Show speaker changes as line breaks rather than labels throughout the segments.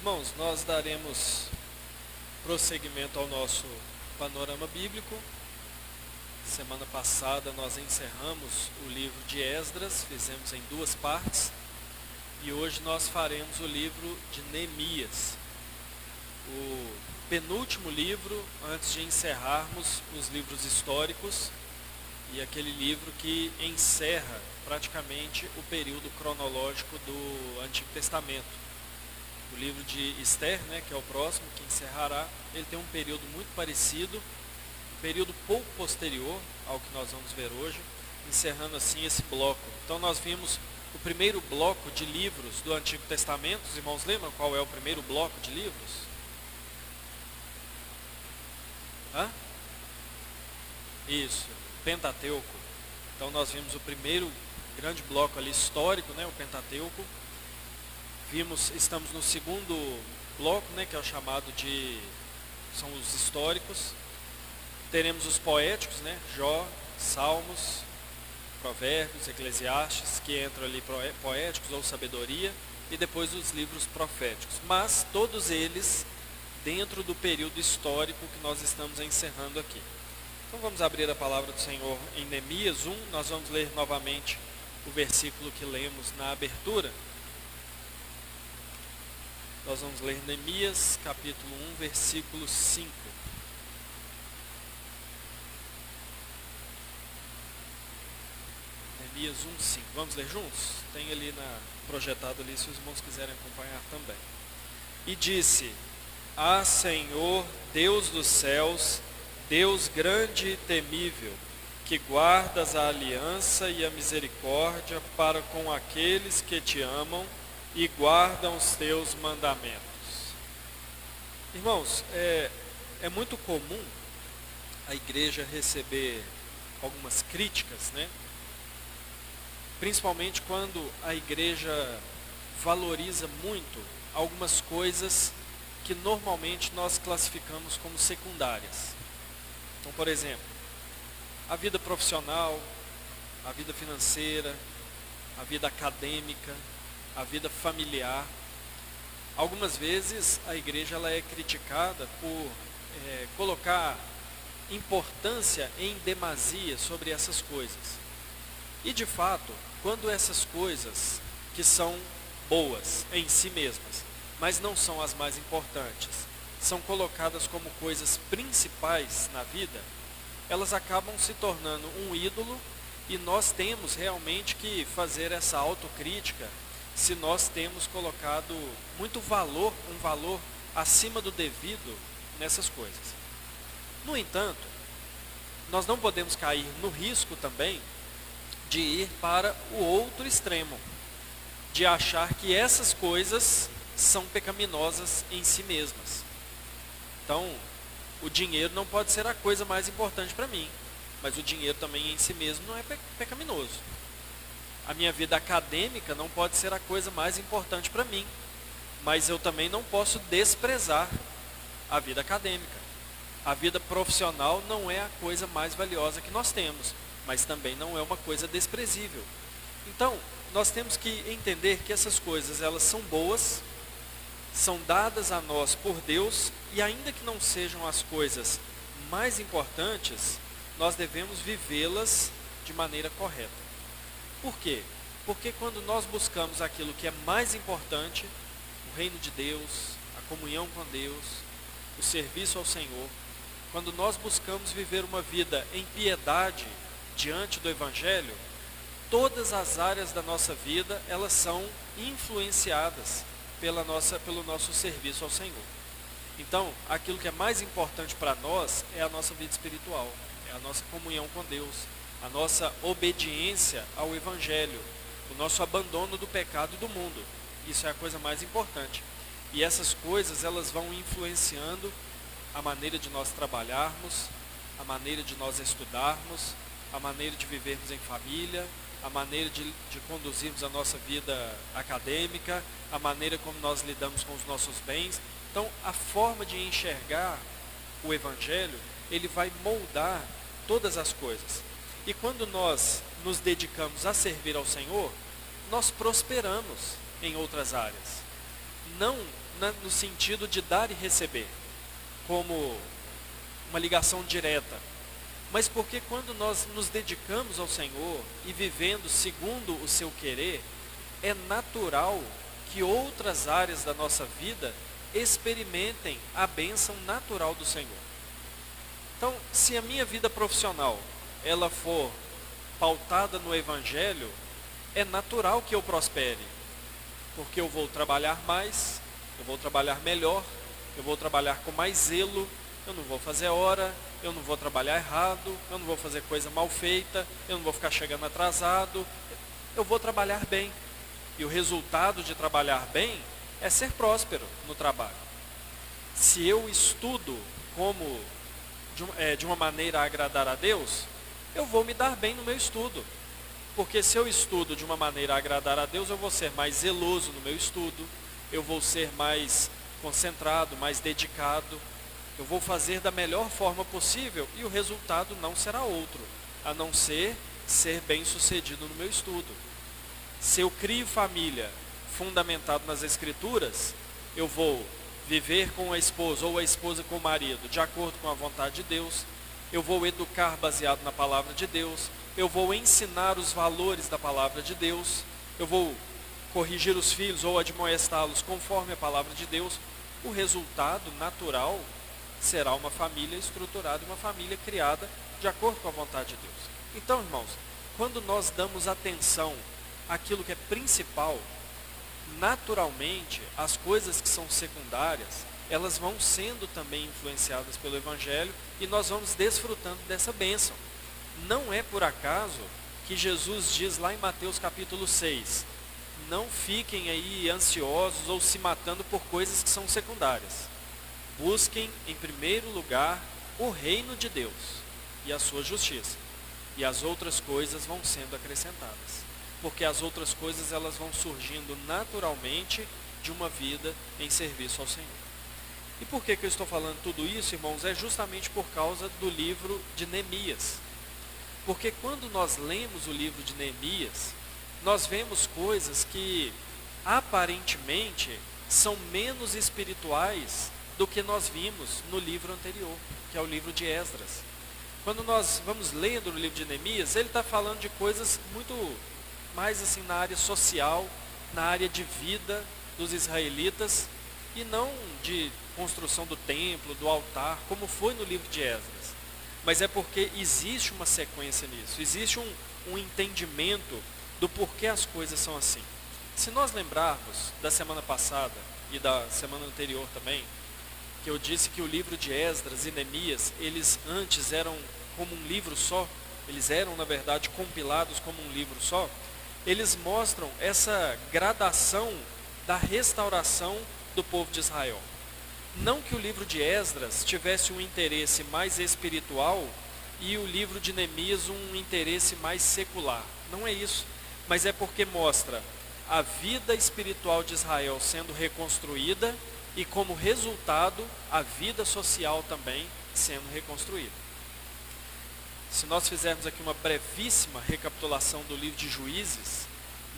Irmãos, nós daremos prosseguimento ao nosso panorama bíblico. Semana passada nós encerramos o livro de Esdras, fizemos em duas partes, e hoje nós faremos o livro de Neemias, o penúltimo livro antes de encerrarmos os livros históricos e aquele livro que encerra praticamente o período cronológico do Antigo Testamento. O livro de Esther, que é o próximo, que encerrará, ele tem um período muito parecido, um período pouco posterior ao que nós vamos ver hoje, encerrando assim esse bloco. Então nós vimos o primeiro bloco de livros do Antigo Testamento. Os irmãos lembram qual é o primeiro bloco de livros? Isso, Pentateuco. Então nós vimos o primeiro grande bloco ali histórico, o Pentateuco. Estamos no segundo bloco, que é o chamado são os históricos. Teremos os poéticos, Jó, Salmos, Provérbios, Eclesiastes, que entram ali poéticos ou sabedoria, e depois os livros proféticos. Mas todos eles dentro do período histórico que nós estamos encerrando aqui. Então vamos abrir a palavra do Senhor em Neemias 1, nós vamos ler novamente o versículo que lemos na abertura. Nós vamos ler Neemias, capítulo 1, versículo 5. Neemias 1, 5. Vamos ler juntos? Tem ali projetado ali, se os irmãos quiserem acompanhar também. E disse: Ah, Senhor, Deus dos céus, Deus grande e temível, que guardas a aliança e a misericórdia para com aqueles que te amam e guardam os teus mandamentos. Irmãos, é muito comum a igreja receber algumas críticas, principalmente quando a igreja valoriza muito algumas coisas que normalmente nós classificamos como secundárias. Então, por exemplo, a vida profissional, a vida financeira, a vida acadêmica, a vida familiar. Algumas vezes a igreja ela é criticada por colocar importância em demasia sobre essas coisas. E de fato, quando essas coisas que são boas em si mesmas, mas não são as mais importantes, são colocadas como coisas principais na vida, elas acabam se tornando um ídolo, e nós temos realmente que fazer essa autocrítica se nós temos colocado muito valor, um valor acima do devido nessas coisas. No entanto, nós não podemos cair no risco também de ir para o outro extremo, de achar que essas coisas são pecaminosas em si mesmas. Então, o dinheiro não pode ser a coisa mais importante para mim, mas o dinheiro também em si mesmo não é pecaminoso. A minha vida acadêmica não pode ser a coisa mais importante para mim, mas eu também não posso desprezar a vida acadêmica. A vida profissional não é a coisa mais valiosa que nós temos, mas também não é uma coisa desprezível. Então, nós temos que entender que essas coisas, elas são boas, são dadas a nós por Deus, e ainda que não sejam as coisas mais importantes, nós devemos vivê-las de maneira correta. Por quê? Porque quando nós buscamos aquilo que é mais importante, o reino de Deus, a comunhão com Deus, o serviço ao Senhor, quando nós buscamos viver uma vida em piedade diante do Evangelho, todas as áreas da nossa vida, elas são influenciadas pelo nosso serviço ao Senhor. Então, aquilo que é mais importante para nós é a nossa vida espiritual, é a nossa comunhão com Deus, a nossa obediência ao Evangelho, o nosso abandono do pecado e do mundo. Isso é a coisa mais importante. E essas coisas, elas vão influenciando a maneira de nós trabalharmos, a maneira de nós estudarmos, a maneira de vivermos em família, a maneira de conduzirmos a nossa vida acadêmica, a maneira como nós lidamos com os nossos bens. Então, a forma de enxergar o Evangelho, ele vai moldar todas as coisas. E quando nós nos dedicamos a servir ao Senhor, nós prosperamos em outras áreas. Não no sentido de dar e receber, como uma ligação direta, mas porque quando nós nos dedicamos ao Senhor e vivendo segundo o seu querer, é natural que outras áreas da nossa vida experimentem a bênção natural do Senhor. Então, se a minha vida profissional ela for pautada no Evangelho, é natural que eu prospere, porque eu vou trabalhar mais, eu vou trabalhar melhor, eu vou trabalhar com mais zelo, eu não vou fazer hora, eu não vou trabalhar errado, eu não vou fazer coisa mal feita, eu não vou ficar chegando atrasado, eu vou trabalhar bem. E o resultado de trabalhar bem é ser próspero no trabalho. Se eu estudo como de uma maneira a agradar a Deus, eu vou me dar bem no meu estudo. Porque se eu estudo de uma maneira a agradar a Deus, eu vou ser mais zeloso no meu estudo, eu vou ser mais concentrado, mais dedicado, eu vou fazer da melhor forma possível e o resultado não será outro, a não ser bem sucedido no meu estudo. Se eu crio família fundamentado nas Escrituras, eu vou viver com a esposa ou a esposa com o marido de acordo com a vontade de Deus, eu vou educar baseado na palavra de Deus, eu vou ensinar os valores da palavra de Deus, eu vou corrigir os filhos ou admoestá-los conforme a palavra de Deus. O resultado natural será uma família estruturada, uma família criada de acordo com a vontade de Deus. Então, irmãos, quando nós damos atenção àquilo que é principal, naturalmente as coisas que são secundárias, elas vão sendo também influenciadas pelo Evangelho e nós vamos desfrutando dessa bênção. Não é por acaso que Jesus diz lá em Mateus capítulo 6, não fiquem aí ansiosos ou se matando por coisas que são secundárias. Busquem em primeiro lugar o reino de Deus e a sua justiça. E as outras coisas vão sendo acrescentadas. Porque as outras coisas elas vão surgindo naturalmente de uma vida em serviço ao Senhor. E por que eu estou falando tudo isso, irmãos? É justamente por causa do livro de Neemias. Porque quando nós lemos o livro de Neemias, nós vemos coisas que aparentemente são menos espirituais do que nós vimos no livro anterior, que é o livro de Esdras. Quando nós vamos lendo o livro de Neemias, ele está falando de coisas muito mais assim na área social, na área de vida dos israelitas, e não de construção do templo, do altar, como foi no livro de Esdras. Mas é porque existe uma sequência nisso, existe um entendimento do porquê as coisas são assim. Se nós lembrarmos da semana passada e da semana anterior também, que eu disse que o livro de Esdras e Neemias, eles antes eram como um livro só, eles eram na verdade compilados como um livro só, eles mostram essa gradação da restauração do povo de Israel. Não que o livro de Esdras tivesse um interesse mais espiritual e o livro de Neemias um interesse mais secular. Não é isso. Mas é porque mostra a vida espiritual de Israel sendo reconstruída e, como resultado, a vida social também sendo reconstruída. Se nós fizermos aqui uma brevíssima recapitulação do livro de Juízes,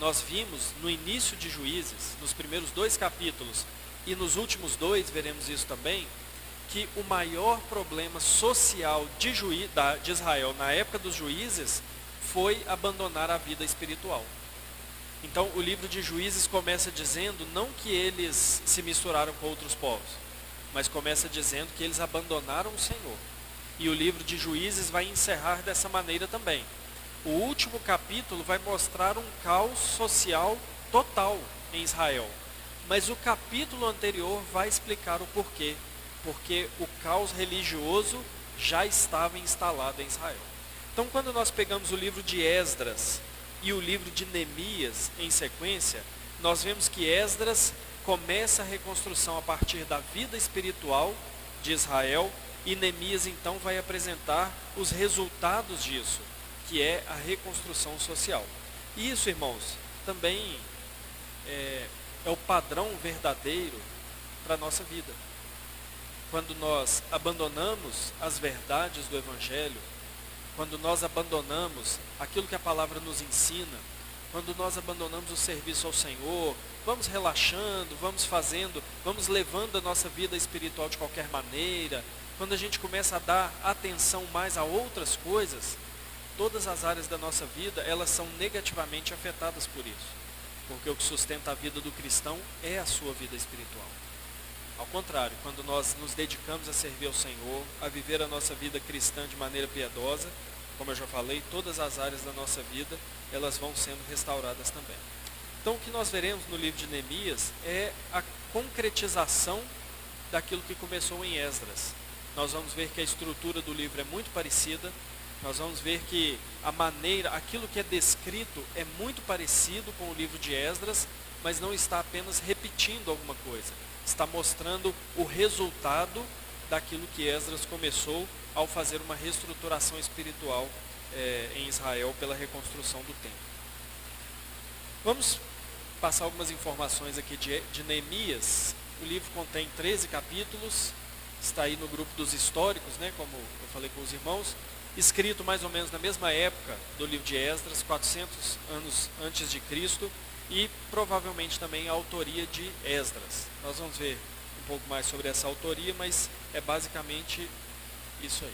nós vimos no início de Juízes, nos primeiros 2 capítulos, e nos últimos 2 veremos isso também, que o maior problema social de Israel na época dos juízes foi abandonar a vida espiritual. Então o livro de Juízes começa dizendo não que eles se misturaram com outros povos, mas começa dizendo que eles abandonaram o Senhor. E o livro de Juízes vai encerrar dessa maneira também. O último capítulo vai mostrar um caos social total em Israel. Mas o capítulo anterior vai explicar o porquê. Porque o caos religioso já estava instalado em Israel. Então, quando nós pegamos o livro de Esdras e o livro de Neemias em sequência, nós vemos que Esdras começa a reconstrução a partir da vida espiritual de Israel e Neemias então vai apresentar os resultados disso, que é a reconstrução social. E isso, irmãos, também é o padrão verdadeiro para a nossa vida. Quando nós abandonamos as verdades do Evangelho, quando nós abandonamos aquilo que a palavra nos ensina, quando nós abandonamos o serviço ao Senhor, vamos relaxando, vamos fazendo, vamos levando a nossa vida espiritual de qualquer maneira, quando a gente começa a dar atenção mais a outras coisas, todas as áreas da nossa vida, elas são negativamente afetadas por isso. Porque o que sustenta a vida do cristão é a sua vida espiritual. Ao contrário, quando nós nos dedicamos a servir ao Senhor, a viver a nossa vida cristã de maneira piedosa, como eu já falei, todas as áreas da nossa vida, elas vão sendo restauradas também. Então, o que nós veremos no livro de Neemias é a concretização daquilo que começou em Esdras. Nós vamos ver que a estrutura do livro é muito parecida, nós vamos ver que a maneira, aquilo que é descrito é muito parecido com o livro de Esdras, mas não está apenas repetindo alguma coisa, está mostrando o resultado daquilo que Esdras começou ao fazer uma reestruturação espiritual em Israel pela reconstrução do templo. Vamos passar algumas informações aqui de Neemias. O livro contém 13 capítulos, está aí no grupo dos históricos, né, como eu falei com os irmãos, escrito mais ou menos na mesma época do livro de Esdras, 400 anos antes de Cristo, e provavelmente também a autoria de Esdras. Nós vamos ver um pouco mais sobre essa autoria, mas é basicamente isso aí.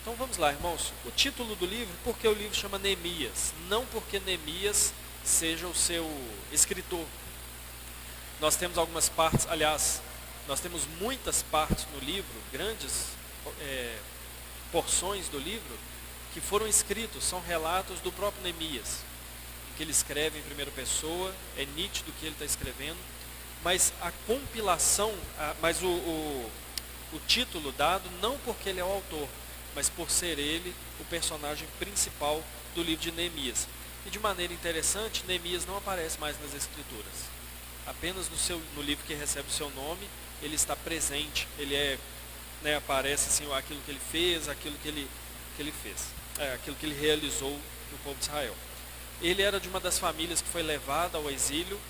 Então vamos lá, irmãos. O título do livro, porque o livro chama Neemias? Não porque Neemias seja o seu escritor. Nós temos algumas partes, aliás, nós temos muitas partes no livro, grandes porções do livro, que foram escritos, são relatos do próprio Neemias, em que ele escreve em primeira pessoa, é nítido que ele está escrevendo, mas a compilação, mas o título dado, não porque ele é o autor, mas por ser ele o personagem principal do livro de Neemias. E de maneira interessante, Neemias não aparece mais nas Escrituras. Apenas no livro que recebe o seu nome, ele está presente, ele aparece assim, aquilo que ele fez, aquilo que ele fez, aquilo que ele realizou no povo de Israel. Ele era de uma das famílias que foi levada ao exílio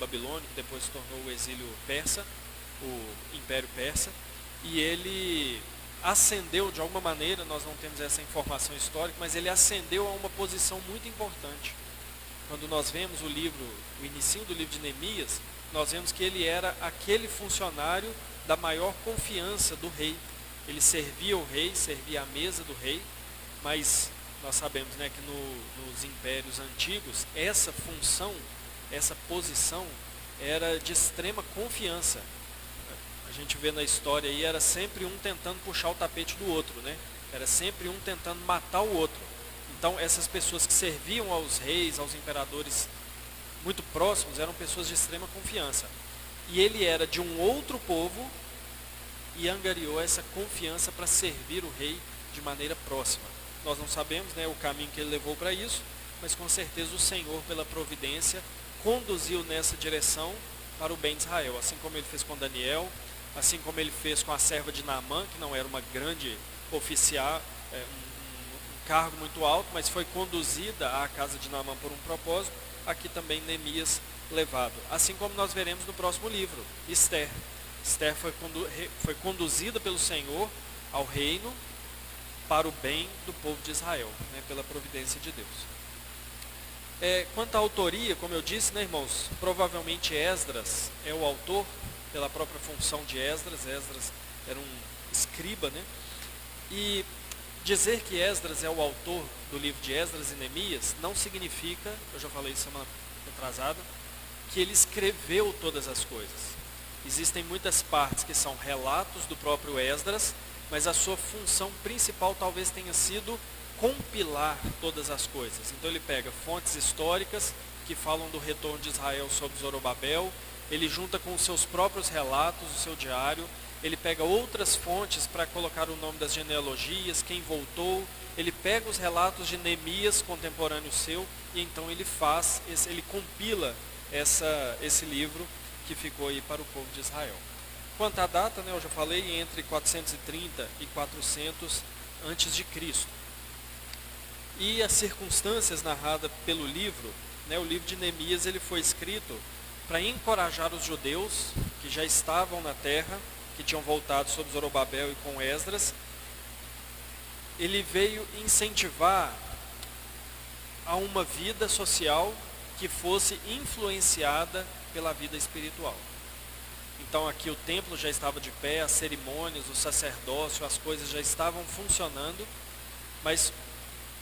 babilônico, que depois se tornou o exílio persa, o Império Persa, e ele ascendeu de alguma maneira, nós não temos essa informação histórica, mas ele ascendeu a uma posição muito importante. Quando nós vemos o início do livro de Neemias, nós vemos que ele era aquele funcionário da maior confiança do rei. Ele servia o rei, servia a mesa do rei, mas nós sabemos, né, que nos impérios antigos, essa função, essa posição era de extrema confiança. A gente vê na história aí, era sempre um tentando puxar o tapete do outro, né? Era sempre um tentando matar o outro. Então essas pessoas que serviam aos reis, aos imperadores muito próximos, eram pessoas de extrema confiança. E ele era de um outro povo e angariou essa confiança para servir o rei de maneira próxima. Nós não sabemos, né, o caminho que ele levou para isso, mas com certeza o Senhor, pela providência, conduziu nessa direção para o bem de Israel, assim como ele fez com Daniel, assim como ele fez com a serva de Naamã, que não era uma grande oficial, um cargo muito alto, mas foi conduzida à casa de Naamã por um propósito. Aqui também Neemias levado, assim como nós veremos no próximo livro, Esther. Esther foi conduzida pelo Senhor ao reino para o bem do povo de Israel, né, pela providência de Deus. Quanto à autoria, como eu disse, né, irmãos, provavelmente Esdras é o autor, pela própria função de Esdras. Esdras era um escriba, né? E dizer que Esdras é o autor do livro de Esdras e Neemias não significa, eu já falei isso semana atrasada, que ele escreveu todas as coisas. Existem muitas partes que são relatos do próprio Esdras, mas a sua função principal talvez tenha sido compilar todas as coisas. Então ele pega fontes históricas que falam do retorno de Israel sob Zorobabel, ele junta com os seus próprios relatos, o seu diário, ele pega outras fontes para colocar o nome das genealogias, quem voltou, ele pega os relatos de Neemias, contemporâneo seu, e então ele compila esse livro que ficou aí para o povo de Israel. Quanto à data, né, eu já falei, entre 430 e 400 antes de Cristo. E as circunstâncias narradas pelo livro, né, o livro de Neemias, ele foi escrito para encorajar os judeus que já estavam na terra, que tinham voltado sob Zorobabel e com Esdras. Ele veio incentivar a uma vida social que fosse influenciada pela vida espiritual. Então aqui o templo já estava de pé, as cerimônias, o sacerdócio, as coisas já estavam funcionando, mas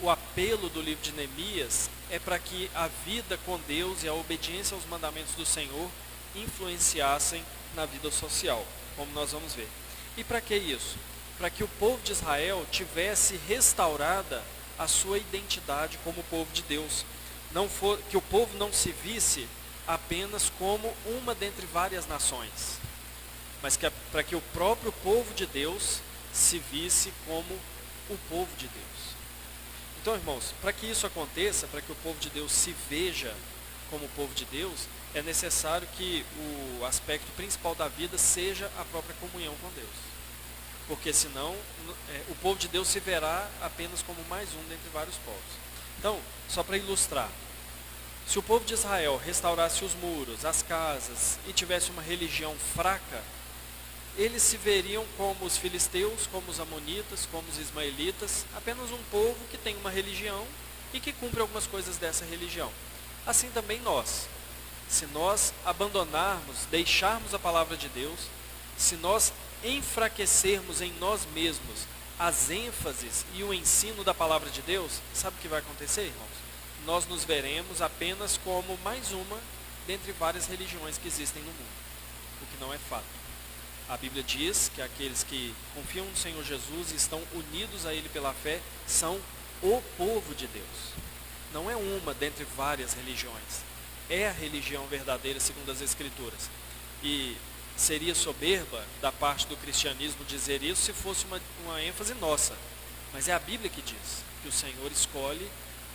o apelo do livro de Neemias é para que a vida com Deus e a obediência aos mandamentos do Senhor influenciassem na vida social, como nós vamos ver. E para que isso? Para que o povo de Israel tivesse restaurada a sua identidade como povo de Deus. Que o povo não se visse apenas como uma dentre várias nações, mas para que o próprio povo de Deus se visse como o povo de Deus. Então, irmãos, para que isso aconteça, para que o povo de Deus se veja como o povo de Deus, é necessário que o aspecto principal da vida seja a própria comunhão com Deus. Porque senão o povo de Deus se verá apenas como mais um dentre vários povos. Então, só para ilustrar, se o povo de Israel restaurasse os muros, as casas e tivesse uma religião fraca, eles se veriam como os filisteus, como os amonitas, como os ismaelitas, apenas um povo que tem uma religião e que cumpre algumas coisas dessa religião. Assim também nós. Se nós abandonarmos, deixarmos a palavra de Deus, se nós enfraquecermos em nós mesmos as ênfases e o ensino da palavra de Deus, sabe o que vai acontecer, irmãos? Nós nos veremos apenas como mais uma dentre várias religiões que existem no mundo, o que não é fato. A Bíblia diz que aqueles que confiam no Senhor Jesus e estão unidos a Ele pela fé são o povo de Deus. Não é uma dentre várias religiões. É a religião verdadeira segundo as Escrituras. E seria soberba da parte do cristianismo dizer isso se fosse uma ênfase nossa. Mas é a Bíblia que diz que o Senhor escolhe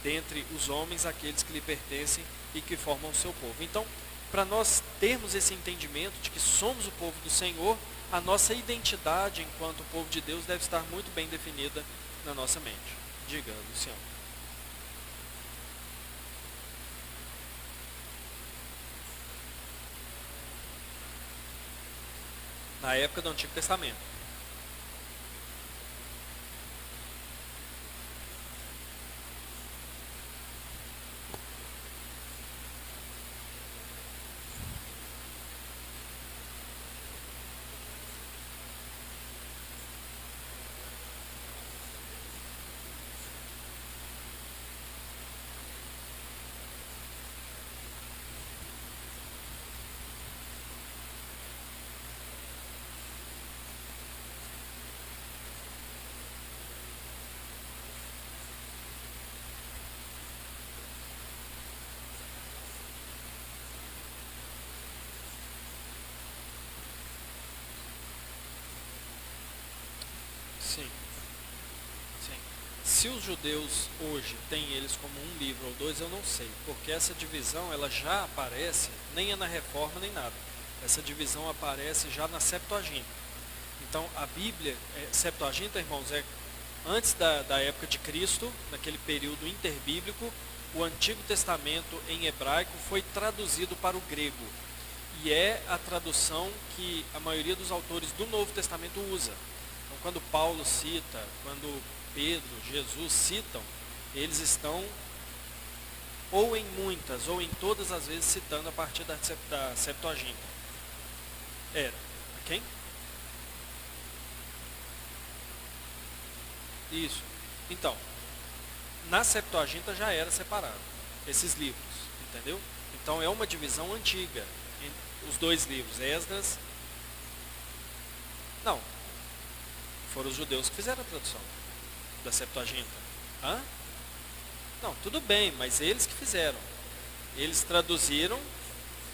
dentre os homens aqueles que lhe pertencem e que formam o seu povo. Então, para nós termos esse entendimento de que somos o povo do Senhor, a nossa identidade enquanto povo de Deus deve estar muito bem definida na nossa mente. Diga, Luciano. Na época do Antigo Testamento. Sim, sim. Se os judeus hoje têm eles como um livro ou dois, eu não sei, porque essa divisão ela já aparece, nem é na Reforma nem nada. Essa divisão aparece já na Septuaginta. Então a Bíblia, Septuaginta, irmãos, é antes da época de Cristo, naquele período interbíblico, o Antigo Testamento em hebraico foi traduzido para o grego. E é a tradução que a maioria dos autores do Novo Testamento usa. Então, quando Paulo cita, quando Pedro, Jesus citam, eles estão ou em muitas ou em todas as vezes citando a partir da Septuaginta. Era. Quem? Isso. Então, na Septuaginta já era separado esses livros, entendeu? Então é uma divisão antiga. Os dois livros, Esdras. Não. Foram os judeus que fizeram a tradução da Septuaginta. Hã? Não, tudo bem, mas eles que fizeram. Eles traduziram,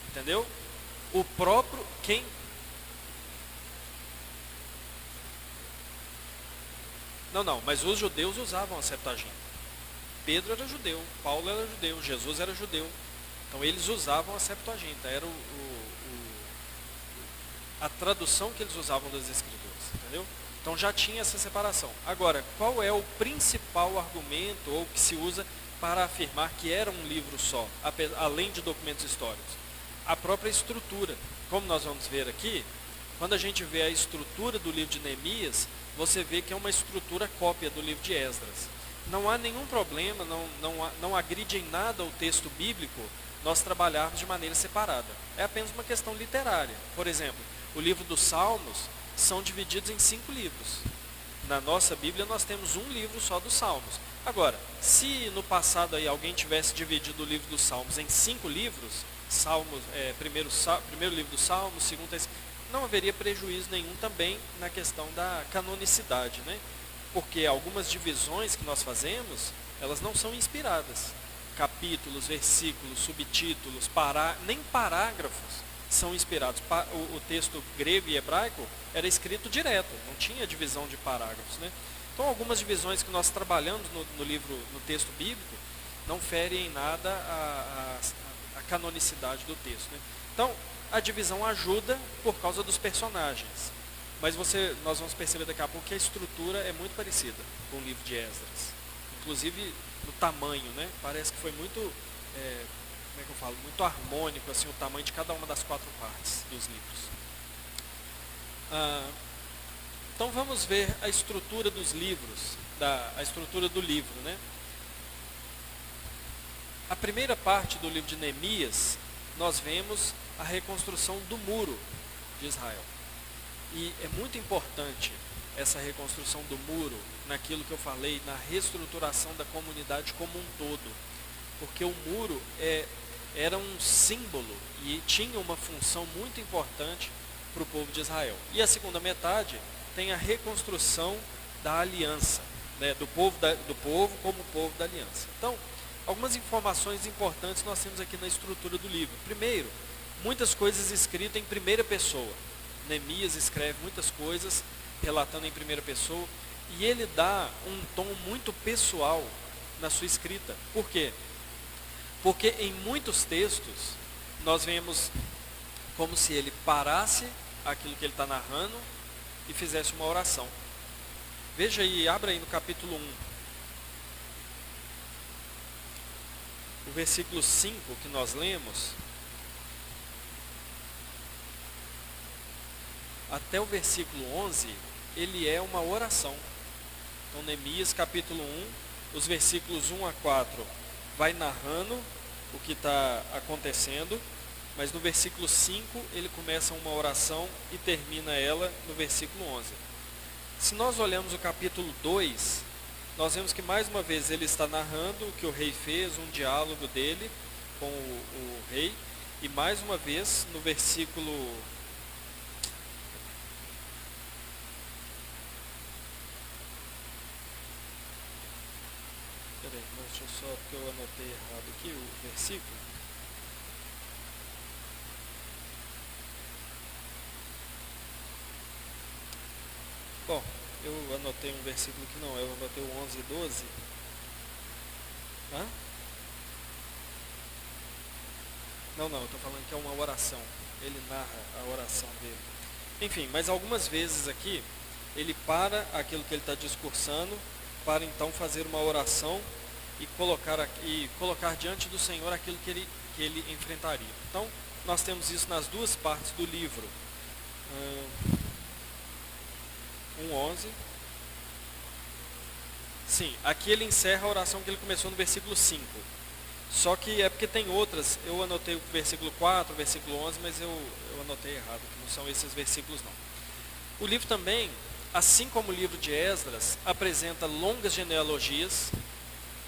entendeu? O próprio, quem... Não, mas os judeus usavam a Septuaginta. Pedro era judeu, Paulo era judeu, Jesus era judeu. Então eles usavam a Septuaginta, era a tradução que eles usavam das Escrituras, entendeu? Então já tinha essa separação. Agora, qual é o principal argumento ou que se usa para afirmar que era um livro só, além de documentos históricos? A própria estrutura. Como nós vamos ver aqui, quando a gente vê a estrutura do livro de Neemias, você vê que é uma estrutura cópia do livro de Esdras. não há nenhum problema, não agride em nada o texto bíblico nós trabalharmos de maneira separada. É apenas uma questão literária. Por exemplo, o livro dos Salmos são divididos em 5 livros. Na nossa Bíblia nós temos um livro só dos Salmos. Agora, se no passado aí alguém tivesse dividido o livro dos Salmos em 5 livros, primeiro livro dos Salmos, segundo, não haveria prejuízo nenhum também na questão da canonicidade, né? Porque algumas divisões que nós fazemos, elas não são inspiradas. Capítulos, versículos, subtítulos, nem parágrafos são inspirados. O texto grego e hebraico era escrito direto, não tinha divisão de parágrafos, né? Então, algumas divisões que nós trabalhamos no texto bíblico, não ferem em nada a canonicidade do texto, né? Então, a divisão ajuda por causa dos personagens. Mas nós vamos perceber daqui a pouco que a estrutura é muito parecida com o livro de Esdras. Inclusive no tamanho, né? Parece que foi muito, muito harmônico assim, o tamanho de cada uma das 4 partes dos livros. Então vamos ver a estrutura dos livros, a estrutura do livro, né? A primeira parte do livro de Neemias, nós vemos a reconstrução do muro de Israel. E é muito importante essa reconstrução do muro naquilo que eu falei, na reestruturação da comunidade como um todo. Porque o muro era um símbolo e tinha uma função muito importante para o povo de Israel. E a segunda metade tem a reconstrução da aliança, né, do povo como povo da aliança. Então, algumas informações importantes nós temos aqui na estrutura do livro. Primeiro, muitas coisas escritas em primeira pessoa. Neemias escreve muitas coisas relatando em primeira pessoa e ele dá um tom muito pessoal na sua escrita. Por quê? Porque em muitos textos nós vemos como se ele parasse aquilo que ele está narrando e fizesse uma oração. Veja aí, abra aí no capítulo 1. O versículo 5 que nós lemos, até o versículo 11, ele é uma oração. Então, Neemias capítulo 1, os versículos 1 a 4, vai narrando o que está acontecendo, mas no versículo 5, ele começa uma oração e termina ela no versículo 11. Se nós olhamos o capítulo 2, nós vemos que mais uma vez ele está narrando o que o rei fez, um diálogo dele com o rei, e mais uma vez no versículo... Peraí, deixa eu só, porque eu anotei errado aqui o versículo. Bom, eu anotei um versículo que não, eu anotei o 11 e 12. Hã? Não, eu estou falando que é uma oração. Ele narra a oração dele. Enfim, mas algumas vezes aqui, ele para aquilo que ele está discursando, para então fazer uma oração e colocar diante do Senhor aquilo que ele enfrentaria. Então, nós temos isso nas duas partes do livro. 1:11. Sim, aqui ele encerra a oração que ele começou no versículo 5. Só que é porque tem outras, eu anotei o versículo 4, o versículo 11, mas eu anotei errado, que não são esses versículos não. O livro também, assim como o livro de Esdras, apresenta longas genealogias,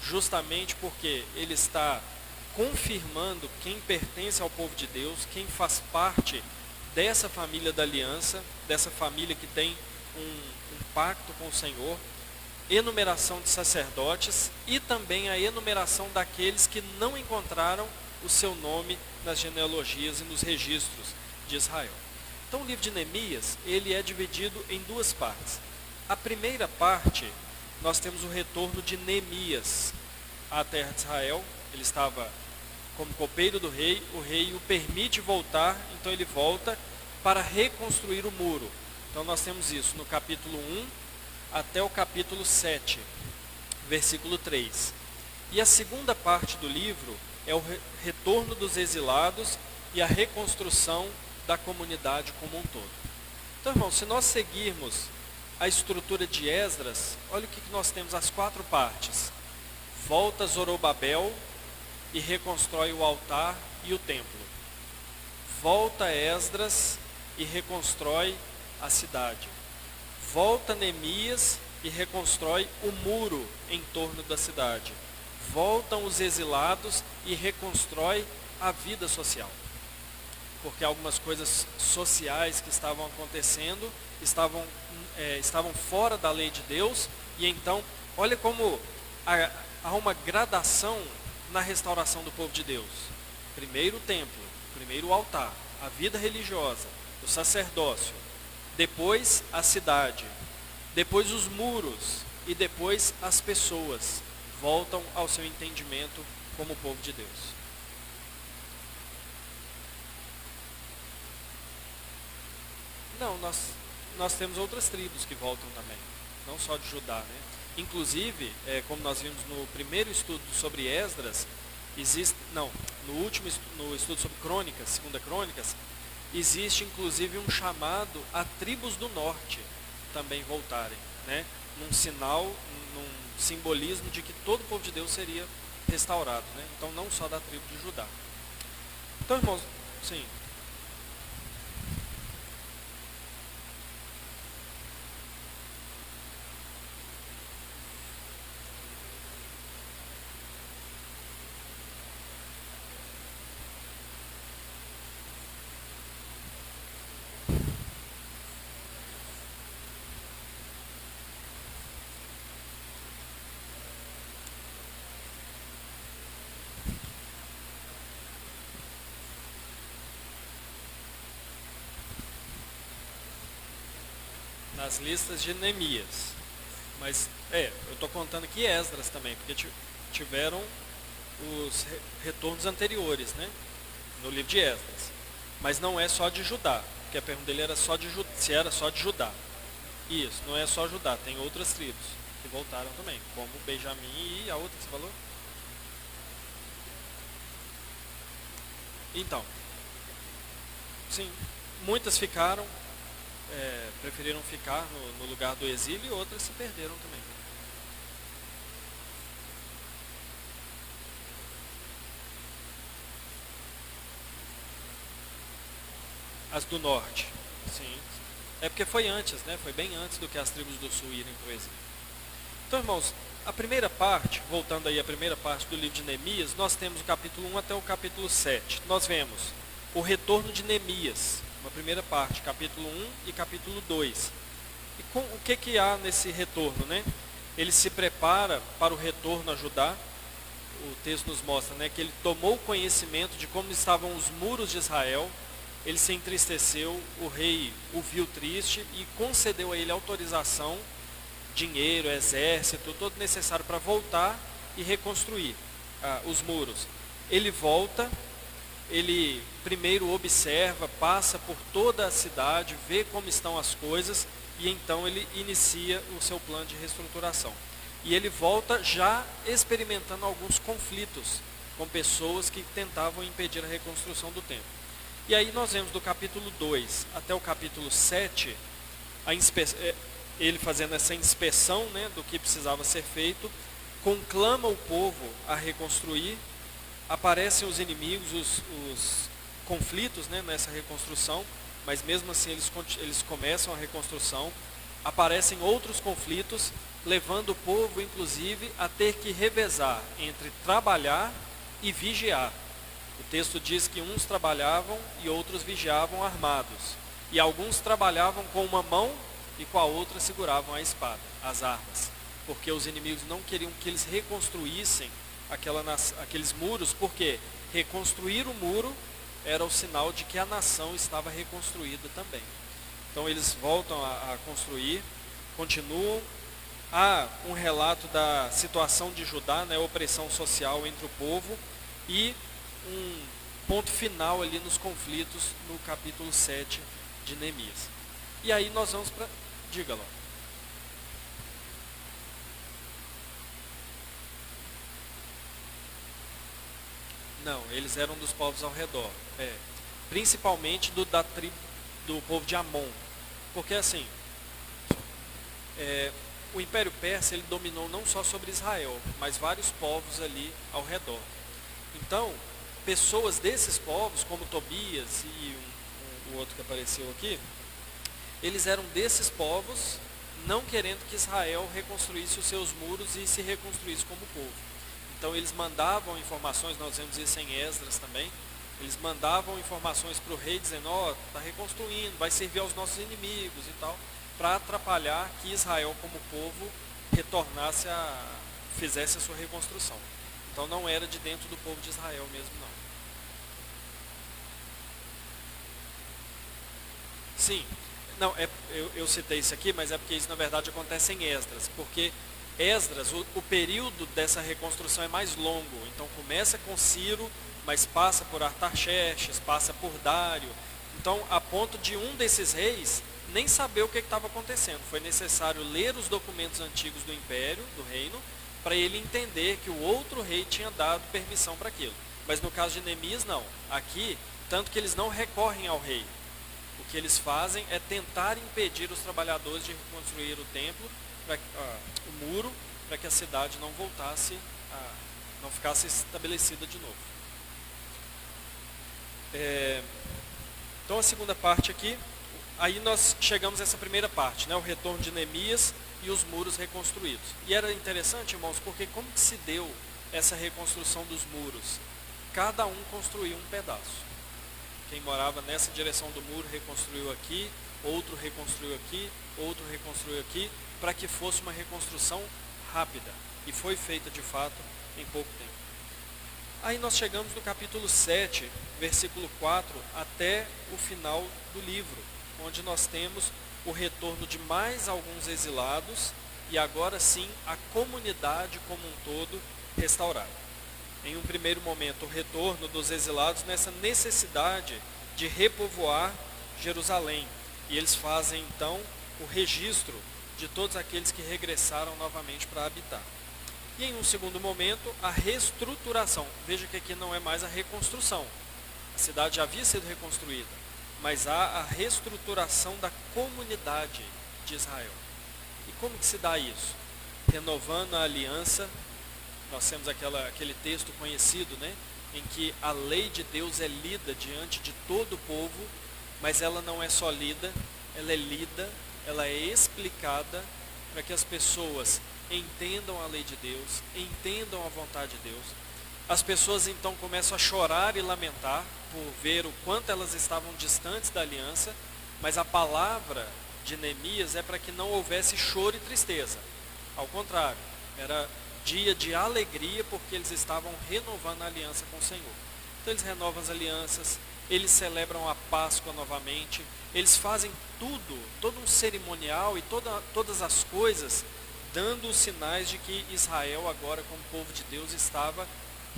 justamente porque ele está confirmando quem pertence ao povo de Deus, quem faz parte dessa família da aliança, dessa família que tem um pacto com o Senhor, enumeração de sacerdotes e também a enumeração daqueles que não encontraram o seu nome nas genealogias e nos registros de Israel. Então o livro de Neemias, ele é dividido em duas partes. A primeira parte, nós temos o retorno de Neemias à terra de Israel. Ele estava como copeiro do rei, o rei o permite voltar, então ele volta para reconstruir o muro. Então nós temos isso no capítulo 1 até o capítulo 7, versículo 3. E a segunda parte do livro é o retorno dos exilados e a reconstrução da comunidade como um todo. Então, irmãos, se nós seguirmos a estrutura de Esdras, olha o que nós temos, as 4 partes. Volta Zorobabel e reconstrói o altar e o templo. Volta Esdras e reconstrói a cidade. Volta Neemias e reconstrói o muro em torno da cidade. Voltam os exilados e reconstrói a vida social. Porque algumas coisas sociais que estavam acontecendo estavam fora da lei de Deus. E então, olha como há uma gradação na restauração do povo de Deus. Primeiro o templo, primeiro o altar, a vida religiosa, o sacerdócio. Depois a cidade, depois os muros e depois as pessoas voltam ao seu entendimento como povo de Deus. Não, nós temos outras tribos que voltam também, não só de Judá, né? Inclusive, como nós vimos no primeiro estudo sobre Esdras, no estudo sobre Crônicas, Segunda Crônicas, existe inclusive um chamado a tribos do norte também voltarem, né? Num sinal, num simbolismo de que todo o povo de Deus seria restaurado, né? Então não só da tribo de Judá. Então, irmãos, sim. Nas listas de Neemias. Mas, eu estou contando aqui Esdras também, porque tiveram os retornos anteriores, né? No livro de Esdras. Mas não é só de Judá, porque a pergunta dele era se era só de Judá. Isso, não é só Judá, tem outras tribos que voltaram também, como Benjamim e a outra que você falou? Então, sim, muitas ficaram, preferiram ficar no lugar do exílio e outras se perderam também. As do norte, sim. É porque foi antes, né? Foi bem antes do que as tribos do sul irem para o exílio. Então, irmãos, a primeira parte, voltando aí à primeira parte do livro de Neemias, nós temos o capítulo 1 até o capítulo 7. Nós vemos o retorno de Neemias, uma primeira parte, capítulo 1 e capítulo 2. E o que há nesse retorno, né? Ele se prepara para o retorno a Judá. O texto nos mostra, né, que ele tomou conhecimento de como estavam os muros de Israel. Ele se entristeceu, o rei o viu triste e concedeu a ele autorização, dinheiro, exército, todo necessário para voltar e reconstruir os muros. Ele volta, ele primeiro observa, passa por toda a cidade, vê como estão as coisas e então ele inicia o seu plano de reestruturação. E ele volta já experimentando alguns conflitos com pessoas que tentavam impedir a reconstrução do templo. E aí nós vemos do capítulo 2 até o capítulo 7, ele fazendo essa inspeção, né, do que precisava ser feito, conclama o povo a reconstruir, aparecem os inimigos, os conflitos, né, nessa reconstrução, mas mesmo assim eles começam a reconstrução, aparecem outros conflitos, levando o povo inclusive a ter que revezar entre trabalhar e vigiar. O texto diz que uns trabalhavam e outros vigiavam armados. E alguns trabalhavam com uma mão e com a outra seguravam a espada, as armas. Porque os inimigos não queriam que eles reconstruíssem aqueles muros, porque reconstruir o muro era o sinal de que a nação estava reconstruída também. Então eles voltam a construir, continuam. Há um relato da situação de Judá, né, opressão social entre o povo e um ponto final ali nos conflitos no capítulo 7 de Neemias. E aí nós vamos para... Diga lá. Não, eles eram dos povos ao redor. Principalmente da tribo do povo de Amon. Porque assim, O Império Persa ele dominou não só sobre Israel, mas vários povos ali ao redor. Então, pessoas desses povos, como Tobias e o outro que apareceu aqui, eles eram desses povos, não querendo que Israel reconstruísse os seus muros e se reconstruísse como povo. Então eles mandavam informações, nós vemos isso em Esdras também, eles mandavam informações para o rei dizendo, está reconstruindo, vai servir aos nossos inimigos e tal, para atrapalhar que Israel como povo fizesse a sua reconstrução. Então não era de dentro do povo de Israel mesmo não. Sim, não, eu citei isso aqui, mas é porque isso na verdade acontece em Esdras, porque Esdras, o período dessa reconstrução é mais longo, então começa com Ciro, mas passa por Artaxerxes, passa por Dário, então a ponto de um desses reis nem saber o que estava acontecendo, foi necessário ler os documentos antigos do império, do reino, para ele entender que o outro rei tinha dado permissão para aquilo. Mas no caso de Neemias não, aqui, tanto que eles não recorrem ao rei, o que eles fazem é tentar impedir os trabalhadores de reconstruir o templo, o muro, para que a cidade não não ficasse estabelecida de novo. Então a segunda parte aqui, aí nós chegamos a essa primeira parte, né, o retorno de Neemias e os muros reconstruídos. E era interessante, irmãos, porque como que se deu essa reconstrução dos muros? Cada um construiu um pedaço. Quem morava nessa direção do muro reconstruiu aqui, outro reconstruiu aqui, outro reconstruiu aqui, para que fosse uma reconstrução rápida. E foi feita de fato em pouco tempo. Aí nós chegamos no capítulo 7, versículo 4, até o final do livro, onde nós temos o retorno de mais alguns exilados e agora sim a comunidade como um todo restaurada. Em um primeiro momento, o retorno dos exilados nessa necessidade de repovoar Jerusalém. E eles fazem então o registro de todos aqueles que regressaram novamente para habitar. E em um segundo momento, a reestruturação. Veja que aqui não é mais a reconstrução. A cidade já havia sido reconstruída, mas há a reestruturação da comunidade de Israel. E como que se dá isso? Renovando a aliança. Nós temos aquele texto conhecido, né, em que a lei de Deus é lida diante de todo o povo, mas ela não é só lida, ela é lida, ela é explicada para que as pessoas entendam a lei de Deus, entendam a vontade de Deus. As pessoas então começam a chorar e lamentar por ver o quanto elas estavam distantes da aliança, mas a palavra de Neemias é para que não houvesse choro e tristeza. Ao contrário, era dia de alegria porque eles estavam renovando a aliança com o Senhor. Então eles renovam as alianças, eles celebram a Páscoa novamente, eles fazem todo um cerimonial e todas as coisas dando os sinais de que Israel agora como povo de Deus estava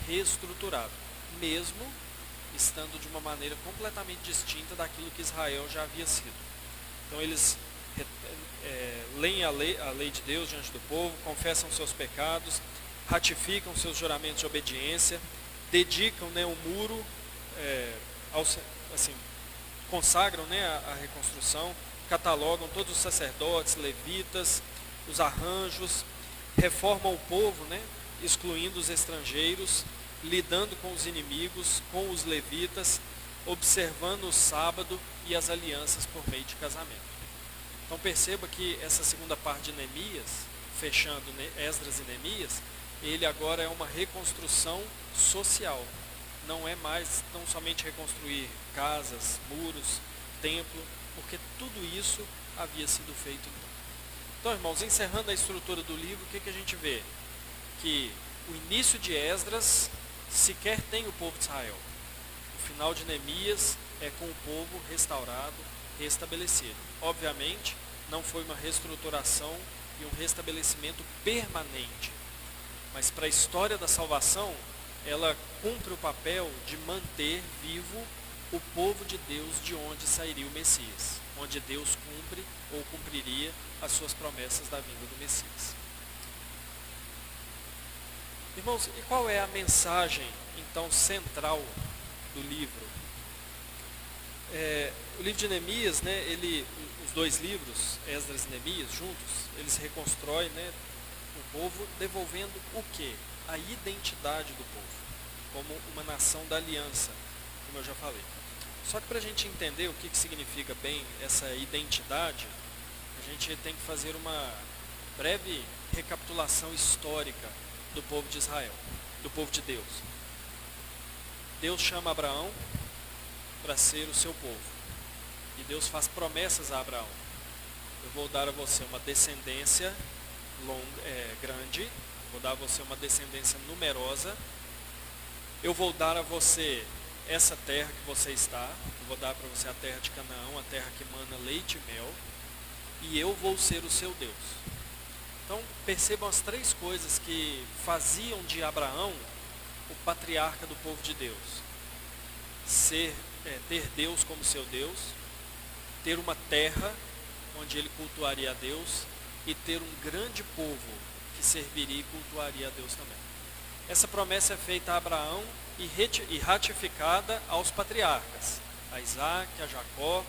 reestruturado, mesmo estando de uma maneira completamente distinta daquilo que Israel já havia sido. Então eles leem a lei de Deus diante do povo, confessam seus pecados, ratificam seus juramentos de obediência, dedicam, né, o muro, consagram, né, a reconstrução, catalogam todos os sacerdotes, levitas, os arranjos, reformam o povo, né, excluindo os estrangeiros, lidando com os inimigos, com os levitas, observando o sábado e as alianças por meio de casamento. Então perceba que essa segunda parte de Neemias, fechando Esdras e Neemias, ele agora é uma reconstrução social. Não é mais tão somente reconstruir casas, muros, templo, porque tudo isso havia sido feito então. Então, irmãos, encerrando a estrutura do livro, o que a gente vê? Que o início de Esdras sequer tem o povo de Israel. O final de Neemias é com o povo restaurado, restabelecido. Obviamente, não foi uma reestruturação e um restabelecimento permanente, mas para a história da salvação, ela cumpre o papel de manter vivo o povo de Deus de onde sairia o Messias, onde Deus cumpre ou cumpriria as suas promessas da vinda do Messias. Irmãos, e qual é a mensagem, então, central do livro? O livro de Neemias, né, os dois livros, Esdras e Neemias, juntos, eles reconstroem, né, o povo, devolvendo o quê? A identidade do povo, como uma nação da aliança, como eu já falei. Só que para a gente entender o que significa bem essa identidade, a gente tem que fazer uma breve recapitulação histórica do povo de Israel, do povo de Deus. Deus chama Abraão para ser o seu povo. E Deus faz promessas a Abraão. Eu vou dar a você uma descendência grande, vou dar a você uma descendência numerosa. Eu vou dar a você essa terra que você está. Eu vou dar para você a terra de Canaã, a terra que mana leite e mel. E eu vou ser o seu Deus. Então percebam as três coisas que faziam de Abraão o patriarca do povo de Deus. Ter Deus como seu Deus, ter uma terra onde ele cultuaria a Deus e ter um grande povo que serviria e cultuaria a Deus também. Essa promessa é feita a Abraão e ratificada aos patriarcas, a Isaac, a Jacó.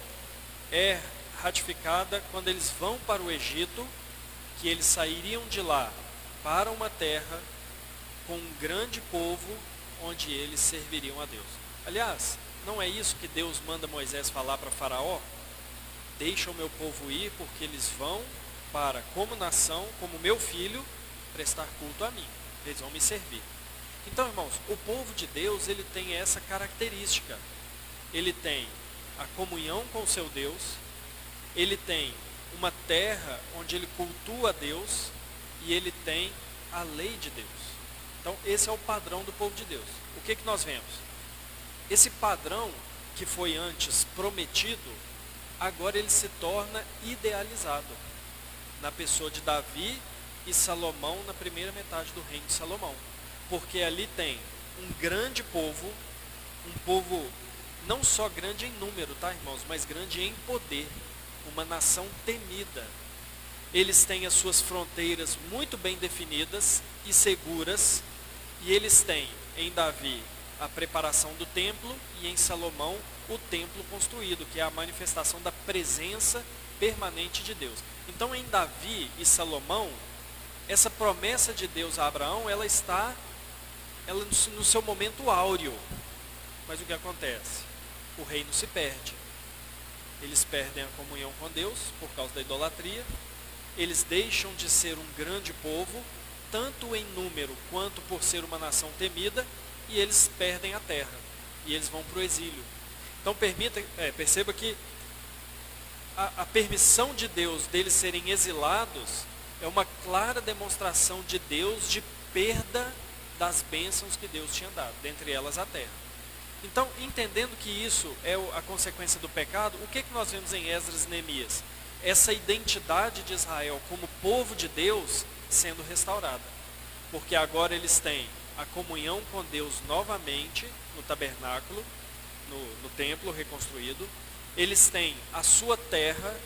É ratificada quando eles vão para o Egito, que eles sairiam de lá para uma terra com um grande povo onde eles serviriam a Deus. Aliás, não é isso que Deus manda Moisés falar para Faraó? Deixa o meu povo ir, porque eles vão para, como nação, como meu filho, prestar culto a mim. Eles vão me servir. Então, irmãos, o povo de Deus, ele tem essa característica. Ele tem a comunhão com o seu Deus, ele tem uma terra onde ele cultua a Deus e ele tem a lei de Deus. Então, esse é o padrão do povo de Deus. O que nós vemos? Esse padrão que foi antes prometido, agora ele se torna idealizado na pessoa de Davi e Salomão na primeira metade do reino de Salomão. Porque ali tem um grande povo, um povo não só grande em número, tá, irmãos, mas grande em poder, uma nação temida. Eles têm as suas fronteiras muito bem definidas e seguras, e eles têm em Davi a preparação do templo e em Salomão o templo construído, que é a manifestação da presença permanente de Deus. Então, em Davi e Salomão, essa promessa de Deus a Abraão, ela está no seu momento áureo. Mas o que acontece? O reino se perde. Eles perdem a comunhão com Deus por causa da idolatria. Eles deixam de ser um grande povo, tanto em número quanto por ser uma nação temida, e eles perdem a terra. E eles vão para o exílio. Então perceba que a permissão de Deus deles serem exilados é uma clara demonstração de Deus de perda das bênçãos que Deus tinha dado, dentre elas a terra. Então, entendendo que isso é a consequência do pecado, o que nós vemos em Esdras e Neemias? Essa identidade de Israel como povo de Deus sendo restaurada. Porque agora eles têm a comunhão com Deus novamente no tabernáculo, no templo reconstruído. Eles têm a sua terra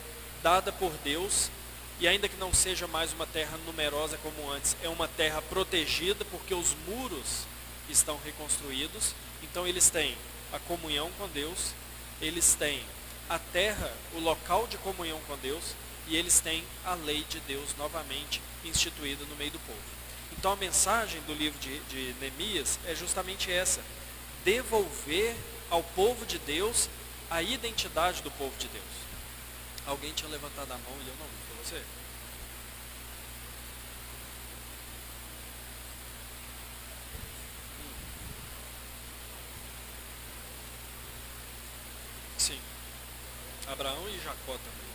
dada por Deus, e ainda que não seja mais uma terra numerosa como antes, é uma terra protegida porque os muros estão reconstruídos. Então eles têm a comunhão com Deus, eles têm a terra, o local de comunhão com Deus, e eles têm a lei de Deus novamente instituída no meio do povo. Então a mensagem do livro de Neemias é justamente essa: devolver ao povo de Deus a identidade do povo de Deus. Alguém tinha levantado a mão e eu não vi, foi você? Sim. Abraão e Jacó também.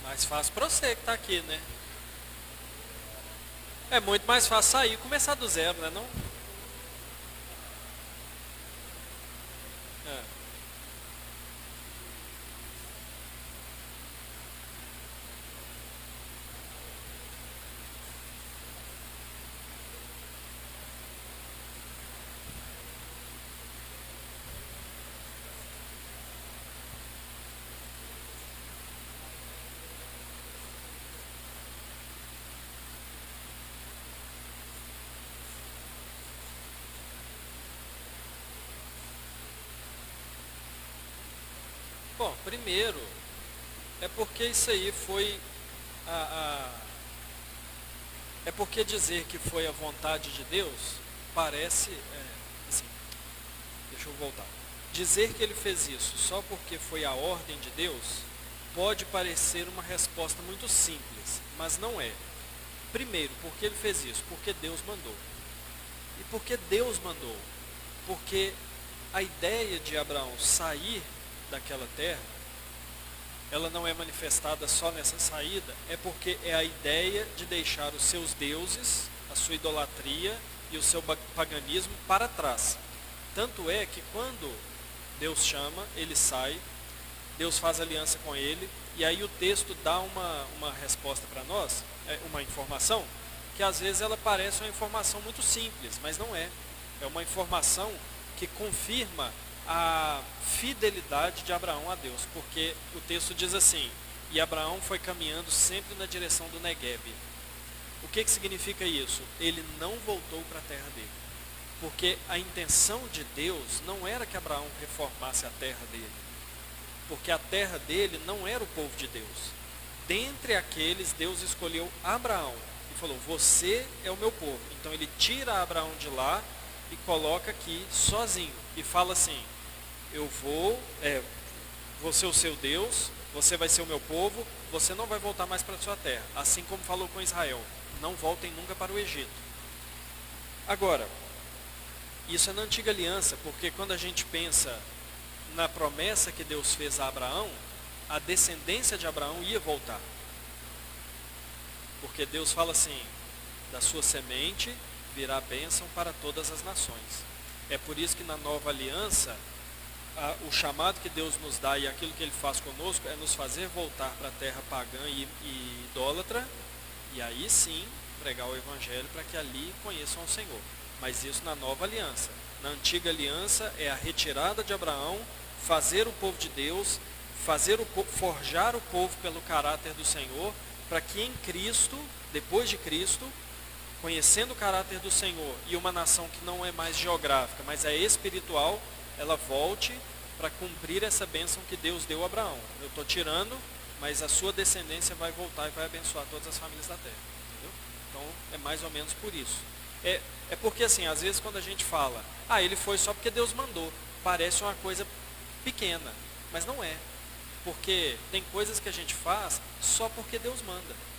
Mais fácil para você que está aqui, né? É muito mais fácil sair e começar do zero, né? Não? É. Bom, primeiro, é porque isso aí foi é porque dizer que foi a vontade de Deus parece, assim, deixa eu voltar. Dizer que ele fez isso só porque foi a ordem de Deus pode parecer uma resposta muito simples, mas não é. Primeiro, por que ele fez isso? Porque Deus mandou. E por que Deus mandou? Porque a ideia de Abraão sair daquela terra, ela não é manifestada só nessa saída, é porque é a ideia de deixar os seus deuses, a sua idolatria e o seu paganismo para trás. Tanto é que quando Deus chama, ele sai, Deus faz aliança com ele, e aí o texto dá uma resposta para nós, uma informação, que às vezes ela parece uma informação muito simples, mas não é. É uma informação que confirma a fidelidade de Abraão a Deus, porque o texto diz assim: e Abraão foi caminhando sempre na direção do Negueb. O que significa isso? Ele não voltou para a terra dele, porque a intenção de Deus não era que Abraão reformasse a terra dele, porque a terra dele não era o povo de Deus. Dentre aqueles, Deus escolheu Abraão e falou: você é o meu povo. Então ele tira Abraão de lá e coloca aqui sozinho e fala assim: eu vou ser o seu Deus, você vai ser o meu povo, você não vai voltar mais para a sua terra, assim como falou com Israel: não voltem nunca para o Egito. Agora, isso é na antiga aliança, porque quando a gente pensa na promessa que Deus fez a Abraão, a descendência de Abraão ia voltar, porque Deus fala assim: da sua semente virá bênção para todas as nações. É por isso que na nova aliança, o chamado que Deus nos dá e aquilo que Ele faz conosco é nos fazer voltar para a terra pagã e idólatra, e aí sim pregar o Evangelho para que ali conheçam o Senhor. Mas isso na nova aliança. Na antiga aliança é a retirada de Abraão, fazer o povo de Deus, forjar o povo pelo caráter do Senhor, para que em Cristo, depois de Cristo, conhecendo o caráter do Senhor e uma nação que não é mais geográfica, mas é espiritual, ela volte para cumprir essa bênção que Deus deu a Abraão. Eu estou tirando, mas a sua descendência vai voltar e vai abençoar todas as famílias da terra. Entendeu? Então é mais ou menos por isso. É porque assim, às vezes quando a gente fala: ele foi só porque Deus mandou, parece uma coisa pequena, mas não é. Porque tem coisas que a gente faz só porque Deus manda.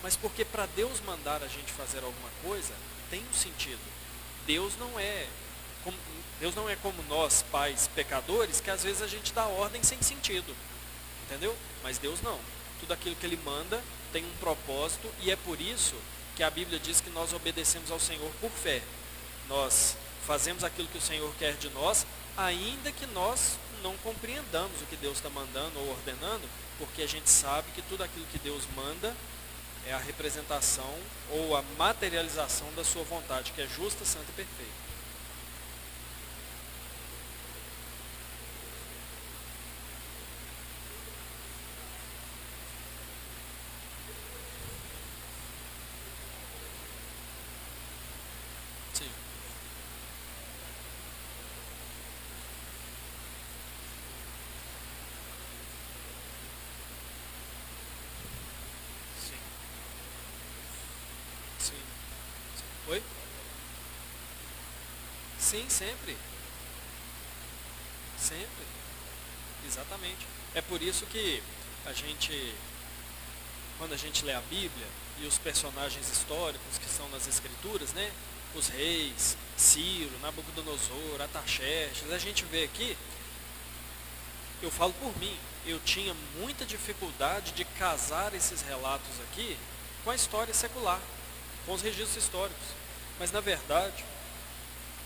Mas porque para Deus mandar a gente fazer alguma coisa, tem um sentido. Deus não é como nós, pais pecadores, que às vezes a gente dá ordem sem sentido. Entendeu? Mas Deus não. Tudo aquilo que Ele manda tem um propósito, e é por isso que a Bíblia diz que nós obedecemos ao Senhor por fé. Nós fazemos aquilo que o Senhor quer de nós, ainda que nós não compreendamos o que Deus está mandando ou ordenando, porque a gente sabe que tudo aquilo que Deus manda é a representação ou a materialização da sua vontade, que é justa, santa e perfeita. Sim. Sim. Sim. Oi? Sim, sempre. Sempre. Exatamente. É por isso que quando a gente lê a Bíblia e os personagens históricos que são nas Escrituras, né? Os reis, Ciro, Nabucodonosor, Artaxerxes, a gente vê aqui, eu falo por mim, eu tinha muita dificuldade de casar esses relatos aqui com a história secular, com os registros históricos. Mas na verdade,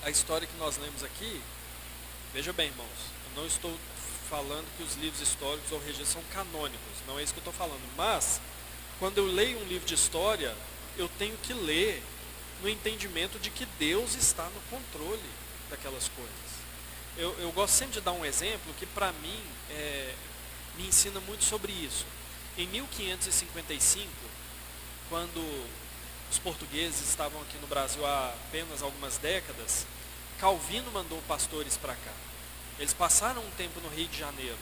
a história que nós lemos aqui, veja bem, irmãos, eu não estou falando que os livros históricos ou registros são canônicos, não é isso que eu estou falando, mas quando eu leio um livro de história, eu tenho que ler no entendimento de que Deus está no controle daquelas coisas. Eu gosto sempre de dar um exemplo que para mim me ensina muito sobre isso. Em 1555, quando os portugueses estavam aqui no Brasil há apenas algumas décadas, Calvino mandou pastores para cá. Eles passaram um tempo no Rio de Janeiro,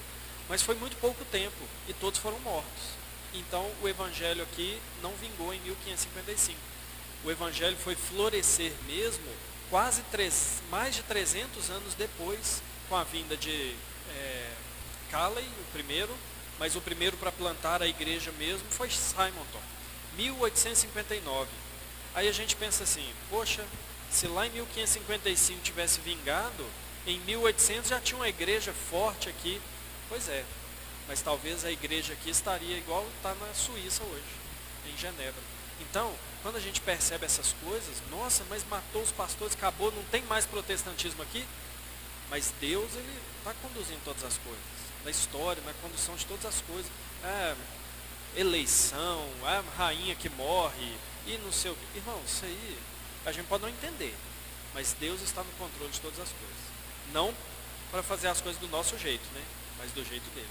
Mas foi muito pouco tempo e todos foram mortos. Então o evangelho aqui não vingou em 1555. O evangelho foi florescer mesmo mais de 300 anos depois, com a vinda de Calley, o primeiro, mas o primeiro para plantar a igreja mesmo foi Simonton, 1859. Aí a gente pensa assim, poxa, se lá em 1555 tivesse vingado, em 1800 já tinha uma igreja forte aqui. Pois é, mas talvez a igreja aqui estaria igual está na Suíça hoje, em Genebra. Então, quando a gente percebe essas coisas, nossa, mas matou os pastores, acabou, não tem mais protestantismo aqui. Mas Deus, Ele está conduzindo todas as coisas, na história, na condução de todas as coisas. Eleição, a rainha que morre, e não sei o que. Irmão, isso aí a gente pode não entender, mas Deus está no controle de todas as coisas. Não para fazer as coisas do nosso jeito, né? Mas do jeito dele.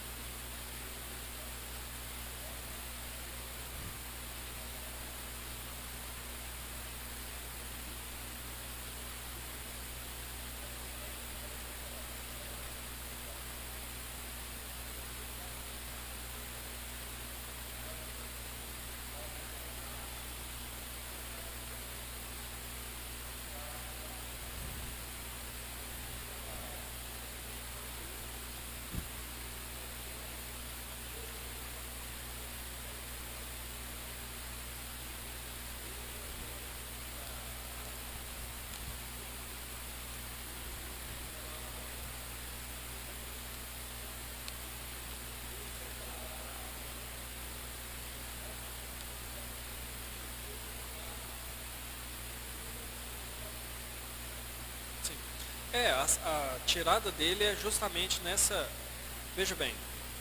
Sim. A tirada dele é justamente nessa. Veja bem,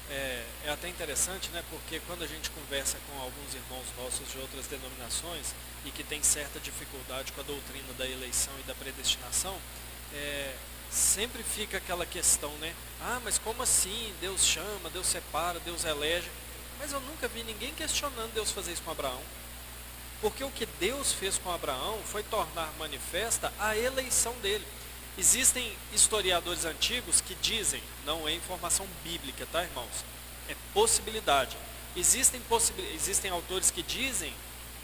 é até interessante, né? Porque quando a gente conversa com alguns irmãos nossos de outras denominações e que tem certa dificuldade com a doutrina da eleição e da predestinação, sempre fica aquela questão, né? Ah, mas como assim? Deus chama, Deus separa, Deus elege. Mas eu nunca vi ninguém questionando Deus fazer isso com Abraão. Porque o que Deus fez com Abraão foi tornar manifesta a eleição dele. Existem historiadores antigos que não é informação bíblica, tá, irmãos? É possibilidade. Existem autores que dizem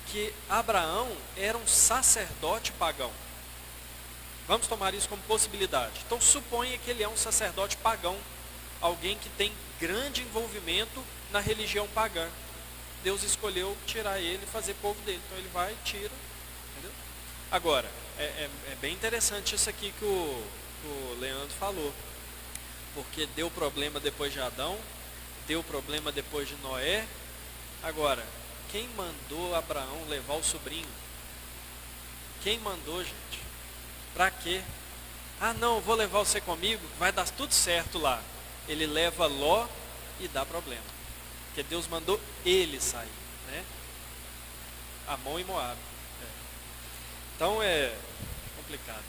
que Abraão era um sacerdote pagão. Vamos tomar isso como possibilidade. Então suponha que ele é um sacerdote pagão, alguém que tem grande envolvimento na religião pagã. Deus escolheu tirar ele e fazer povo dele. Então ele vai e tira. Entendeu? Agora, é bem interessante isso aqui que o Leandro falou. Porque deu problema depois de Adão, deu problema depois de Noé. Agora, quem mandou Abraão levar o sobrinho? Quem mandou, gente? Pra quê? Ah, não, vou levar você comigo, vai dar tudo certo lá. Ele leva Ló e dá problema. Porque Deus mandou ele sair, né? Amon e Moabe. Então é complicado, né?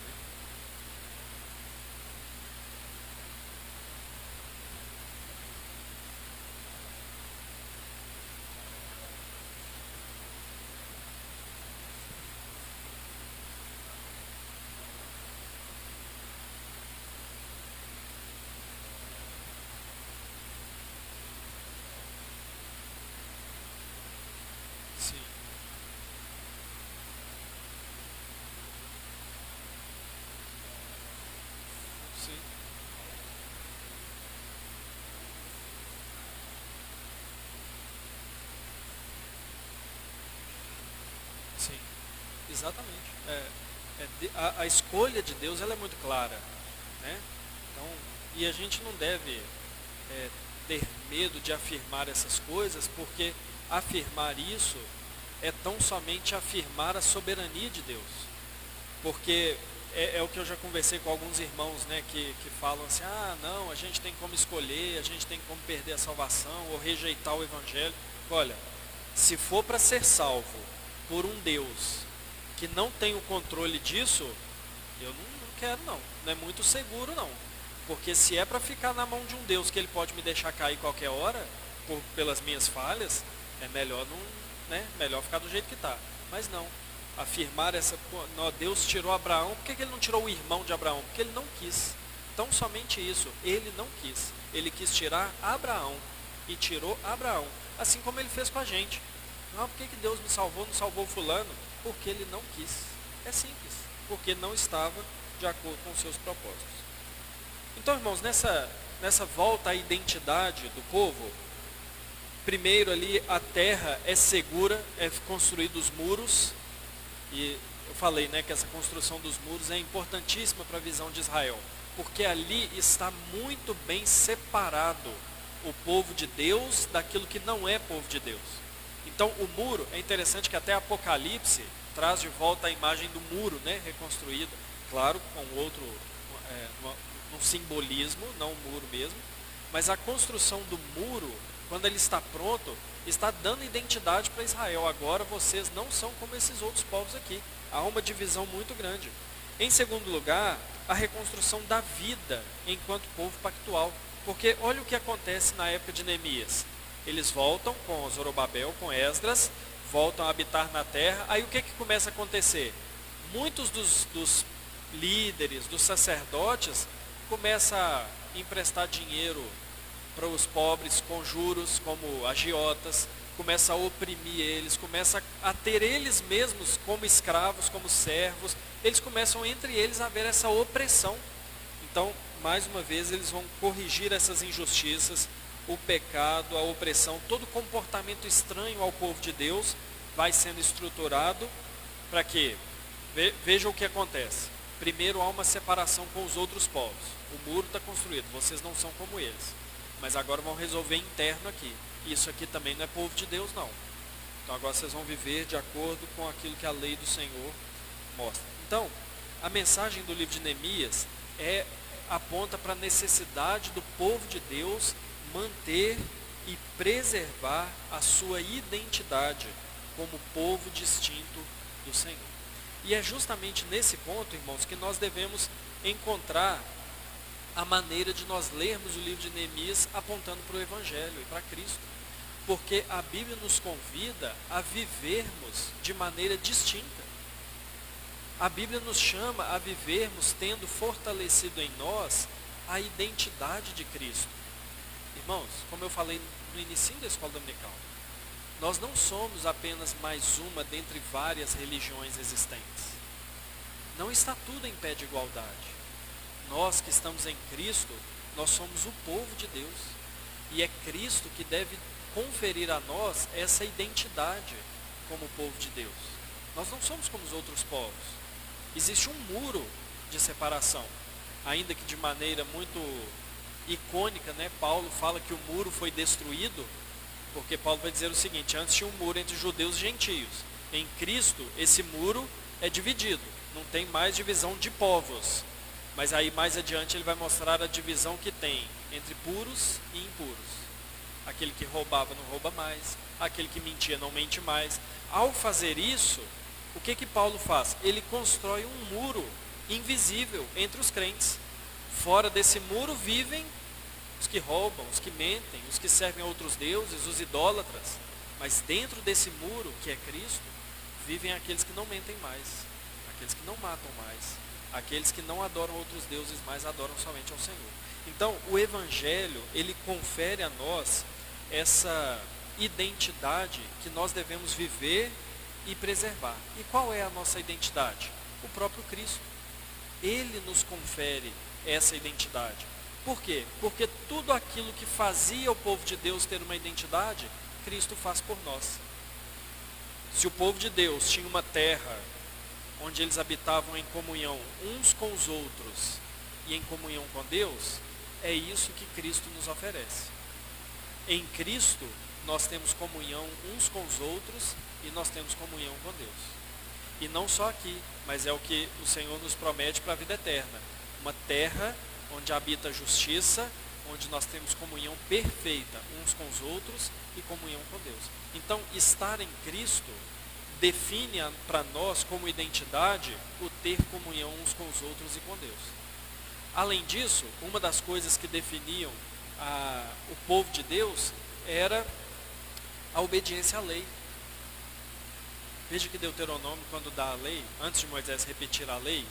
Sim, sim, sim, exatamente. A escolha de Deus ela é muito clara, né? Então, e a gente não deve ter medo de afirmar essas coisas, porque afirmar isso é tão somente afirmar a soberania de Deus. Porque é o que eu já conversei com alguns irmãos, né, que falam assim, ah, não, a gente tem como escolher, a gente tem como perder a salvação ou rejeitar o evangelho. Olha, se for para ser salvo por um Deus que não tem o controle disso, eu não quero não, não é muito seguro não. Porque se é para ficar na mão de um Deus que ele pode me deixar cair qualquer hora, pelas minhas falhas, é melhor não, né, melhor ficar do jeito que está. Mas não, afirmar Deus tirou Abraão, por que ele não tirou o irmão de Abraão? Porque ele não quis. Então, somente isso, ele não quis. Ele quis tirar Abraão, e tirou Abraão, assim como ele fez com a gente. Não, por que Deus me salvou, não salvou fulano? Porque ele não quis. É simples, porque não estava de acordo com os seus propósitos. Então, irmãos, nessa volta à identidade do povo, primeiro ali a terra é segura, é construídos os muros, e eu falei, né, que essa construção dos muros é importantíssima para a visão de Israel, porque ali está muito bem separado o povo de Deus daquilo que não é povo de Deus. Então o muro, é interessante que até Apocalipse traz de volta a imagem do muro, né, reconstruído, claro, com outro, um simbolismo, não o muro mesmo, mas a construção do muro, quando ele está pronto, está dando identidade para Israel. Agora vocês não são como esses outros povos aqui. Há uma divisão muito grande. Em segundo lugar, a reconstrução da vida enquanto povo pactual. Porque olha o que acontece na época de Neemias. Eles voltam com Zorobabel, com Esdras, voltam a habitar na terra. Aí o que começa a acontecer? Muitos dos líderes, dos sacerdotes, começam a emprestar dinheiro para os pobres com juros, como agiotas, começa a oprimir eles, começa a ter eles mesmos como escravos, como servos, eles começam entre eles a ver essa opressão. Então, mais uma vez, eles vão corrigir essas injustiças, o pecado, a opressão, todo comportamento estranho ao povo de Deus vai sendo estruturado para quê? Veja o que acontece. Primeiro há uma separação com os outros povos. O muro está construído, vocês não são como eles. Mas agora vão resolver interno aqui. Isso aqui também não é povo de Deus, não. Então agora vocês vão viver de acordo com aquilo que a lei do Senhor mostra. Então, a mensagem do livro de Neemias aponta para a necessidade do povo de Deus manter e preservar a sua identidade como povo distinto do Senhor. E é justamente nesse ponto, irmãos, que nós devemos encontrar a maneira de nós lermos o livro de Neemias apontando para o Evangelho e para Cristo. Porque a Bíblia nos convida a vivermos de maneira distinta. A Bíblia nos chama a vivermos tendo fortalecido em nós a identidade de Cristo. Irmãos, como eu falei no início da escola dominical, nós não somos apenas mais uma dentre várias religiões existentes. Não está tudo em pé de igualdade. Nós que estamos em Cristo, nós somos o povo de Deus. E é Cristo que deve conferir a nós essa identidade como povo de Deus. Nós não somos como os outros povos. Existe um muro de separação, ainda que de maneira muito icônica, né? Paulo fala que o muro foi destruído, porque Paulo vai dizer o seguinte: antes tinha um muro entre judeus e gentios. Em Cristo, esse muro é dividido, não tem mais divisão de povos. Mas aí mais adiante ele vai mostrar a divisão que tem entre puros e impuros. Aquele que roubava não rouba mais, aquele que mentia não mente mais. Ao fazer isso, o que Paulo faz? Ele constrói um muro invisível entre os crentes. Fora desse muro vivem os que roubam, os que mentem, os que servem a outros deuses, os idólatras. Mas dentro desse muro, que é Cristo, vivem aqueles que não mentem mais, aqueles que não matam mais, aqueles que não adoram outros deuses, mas adoram somente ao Senhor. Então, o Evangelho, ele confere a nós essa identidade que nós devemos viver e preservar. E qual é a nossa identidade? O próprio Cristo. Ele nos confere essa identidade. Por quê? Porque tudo aquilo que fazia o povo de Deus ter uma identidade, Cristo faz por nós. Se o povo de Deus tinha uma terra onde eles habitavam em comunhão uns com os outros e em comunhão com Deus, é isso que Cristo nos oferece. Em Cristo, nós temos comunhão uns com os outros e nós temos comunhão com Deus. E não só aqui, mas é o que o Senhor nos promete para a vida eterna. Uma terra onde habita a justiça, onde nós temos comunhão perfeita uns com os outros e comunhão com Deus. Então, estar em Cristo define para nós como identidade o ter comunhão uns com os outros e com Deus. Além disso, uma das coisas que definiam o povo de Deus era a obediência à lei. Veja que Deuteronômio, quando dá a lei, antes de Moisés repetir a lei,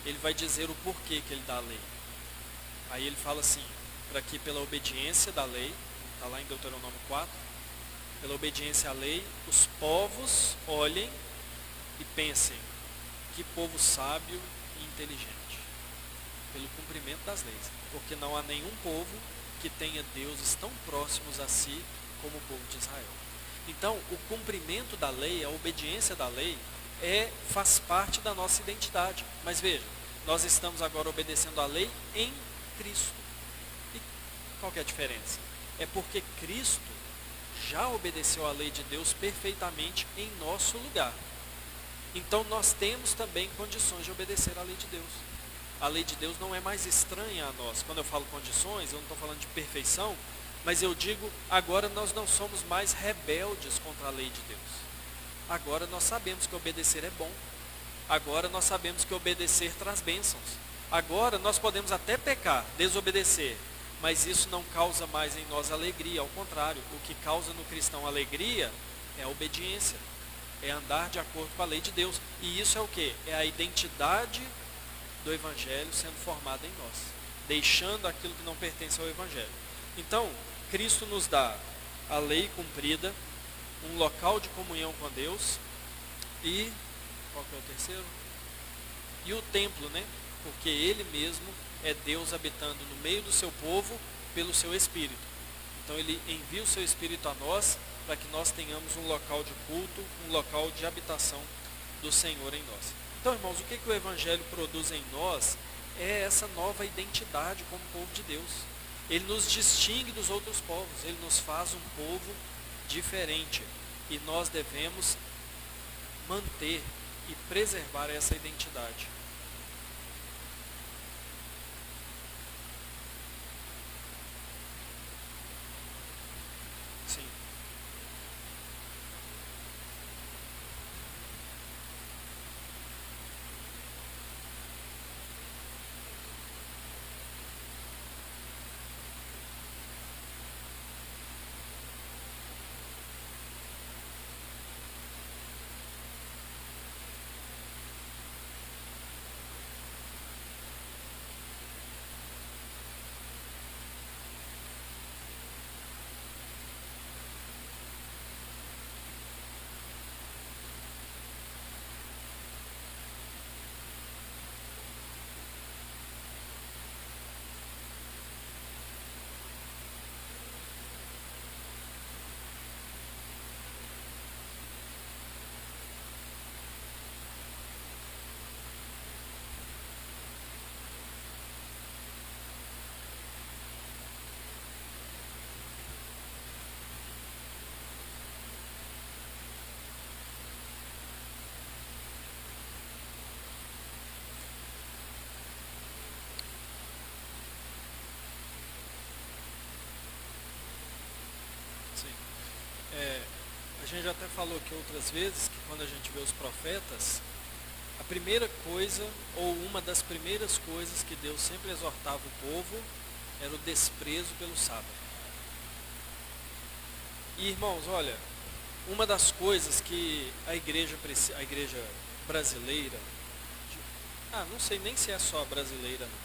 ele vai dizer o porquê que ele dá a lei. Aí ele fala assim, para que pela obediência da lei, está lá em Deuteronômio 4, pela obediência à lei, os povos olhem e pensem, que povo sábio e inteligente, pelo cumprimento das leis, porque não há nenhum povo que tenha deuses tão próximos a si como o povo de Israel. Então, o cumprimento da lei, a obediência da lei, faz parte da nossa identidade. Mas veja, nós estamos agora obedecendo a lei em Cristo. E qual que é a diferença? É porque Cristo já obedeceu a lei de Deus perfeitamente em nosso lugar. Então nós temos também condições de obedecer à lei de Deus. A lei de Deus não é mais estranha a nós. Quando eu falo condições, eu não estou falando de perfeição, mas eu digo, agora nós não somos mais rebeldes contra a lei de Deus. Agora nós sabemos que obedecer é bom. Agora nós sabemos que obedecer traz bênçãos. Agora nós podemos até pecar, desobedecer, mas isso não causa mais em nós alegria. Ao contrário, o que causa no cristão alegria é a obediência. É andar de acordo com a lei de Deus. E isso é o quê? É a identidade do Evangelho sendo formada em nós. Deixando aquilo que não pertence ao Evangelho. Então, Cristo nos dá a lei cumprida, um local de comunhão com Deus e, qual que é o terceiro? E o templo, né? Porque Ele mesmo é Deus habitando no meio do seu povo pelo seu Espírito. Então Ele envia o seu Espírito a nós para que nós tenhamos um local de culto, um local de habitação do Senhor em nós. Então, irmãos, o que o Evangelho produz em nós é essa nova identidade como povo de Deus. Ele nos distingue dos outros povos, Ele nos faz um povo diferente. E nós devemos manter e preservar essa identidade. Sim. A gente já até falou aqui outras vezes que quando a gente vê os profetas, a primeira coisa, ou uma das primeiras coisas que Deus sempre exortava o povo, era o desprezo pelo sábado. E irmãos, olha, uma das coisas que a igreja brasileira, não sei nem se é só brasileira, não,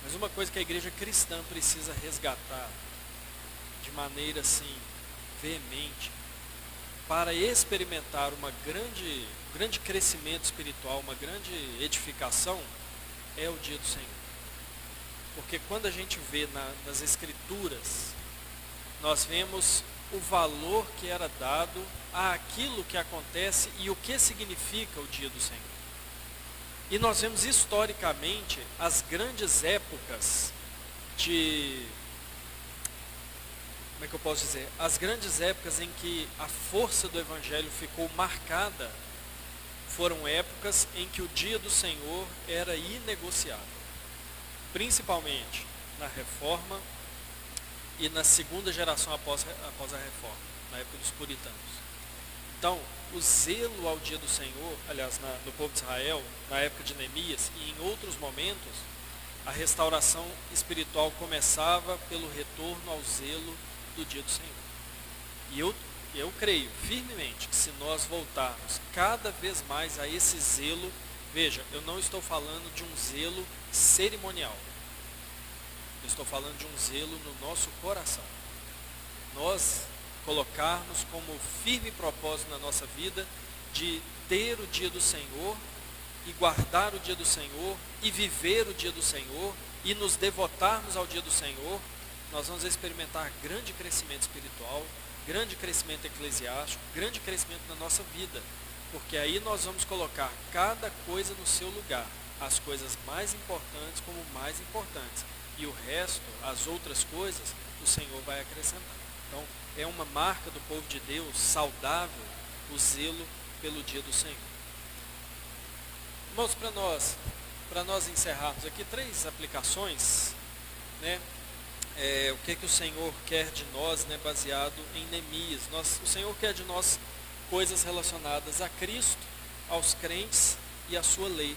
mas uma coisa que a igreja cristã precisa resgatar de maneira assim, veemente, para experimentar um grande crescimento espiritual, uma grande edificação, é o dia do Senhor. Porque quando a gente vê nas Escrituras, nós vemos o valor que era dado àquilo que acontece e o que significa o dia do Senhor. E nós vemos historicamente as grandes épocas como é que eu posso dizer? As grandes épocas em que a força do Evangelho ficou marcada foram épocas em que o dia do Senhor era inegociável. Principalmente na Reforma e na segunda geração após a Reforma, na época dos puritanos. Então, o zelo ao dia do Senhor, aliás, no povo de Israel, na época de Neemias e em outros momentos, a restauração espiritual começava pelo retorno ao zelo do dia do Senhor. E eu creio firmemente que se nós voltarmos cada vez mais a esse zelo, veja, eu não estou falando de um zelo cerimonial. Eu estou falando de um zelo no nosso coração. Nós colocarmos como firme propósito na nossa vida de ter o dia do Senhor e guardar o dia do Senhor e viver o dia do Senhor e nos devotarmos ao dia do Senhor, nós vamos experimentar grande crescimento espiritual, grande crescimento eclesiástico, grande crescimento na nossa vida, porque aí nós vamos colocar cada coisa no seu lugar, as coisas mais importantes como mais importantes, e o resto, as outras coisas, o Senhor vai acrescentar. Então, é uma marca do povo de Deus saudável, o zelo pelo dia do Senhor. Irmãos, para nós encerrarmos aqui, 3 aplicações, né? O que o Senhor quer de nós, né, baseado em Neemias. O Senhor quer de nós coisas relacionadas a Cristo, aos crentes e à sua lei.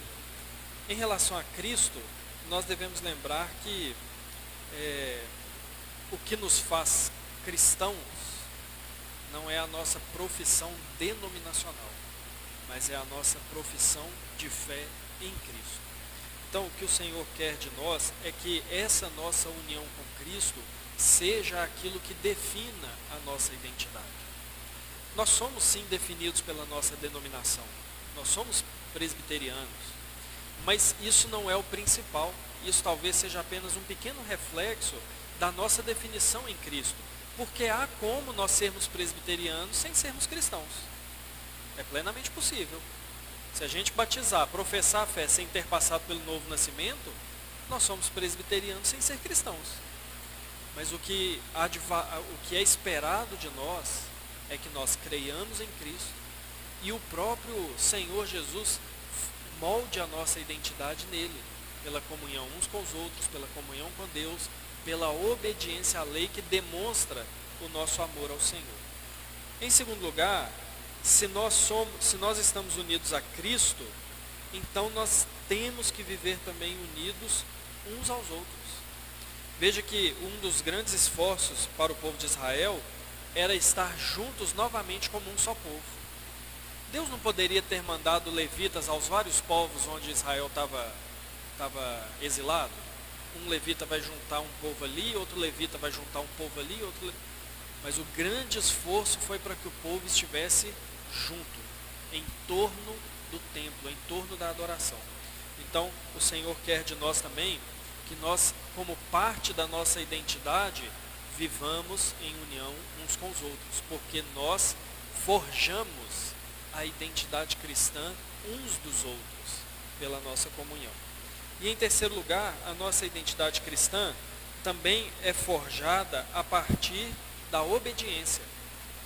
Em relação a Cristo, nós devemos lembrar que o que nos faz cristãos não é a nossa profissão denominacional, mas é a nossa profissão de fé em Cristo. Então, o que o Senhor quer de nós é que essa nossa união com Cristo seja aquilo que defina a nossa identidade. Nós somos sim definidos pela nossa denominação, nós somos presbiterianos, mas isso não é o principal. Isso talvez seja apenas um pequeno reflexo da nossa definição em Cristo, porque há como nós sermos presbiterianos sem sermos cristãos. É plenamente possível. Se a gente batizar, professar a fé sem ter passado pelo novo nascimento, nós somos presbiterianos sem ser cristãos. Mas o que é esperado de nós é que nós creiamos em Cristo e o próprio Senhor Jesus molde a nossa identidade nele, pela comunhão uns com os outros, pela comunhão com Deus, pela obediência à lei que demonstra o nosso amor ao Senhor. Em segundo lugar, se nós estamos unidos a Cristo, então nós temos que viver também unidos uns aos outros. Veja que um dos grandes esforços para o povo de Israel era estar juntos novamente como um só povo. Deus não poderia ter mandado levitas aos vários povos onde Israel estava exilado? Um levita vai juntar um povo ali, outro levita vai juntar um povo ali, mas o grande esforço foi para que o povo estivesse junto, em torno do templo, em torno da adoração. Então, o Senhor quer de nós também que nós, como parte da nossa identidade, vivamos em união uns com os outros, porque nós forjamos a identidade cristã uns dos outros pela nossa comunhão. E em terceiro lugar, a nossa identidade cristã também é forjada a partir da obediência.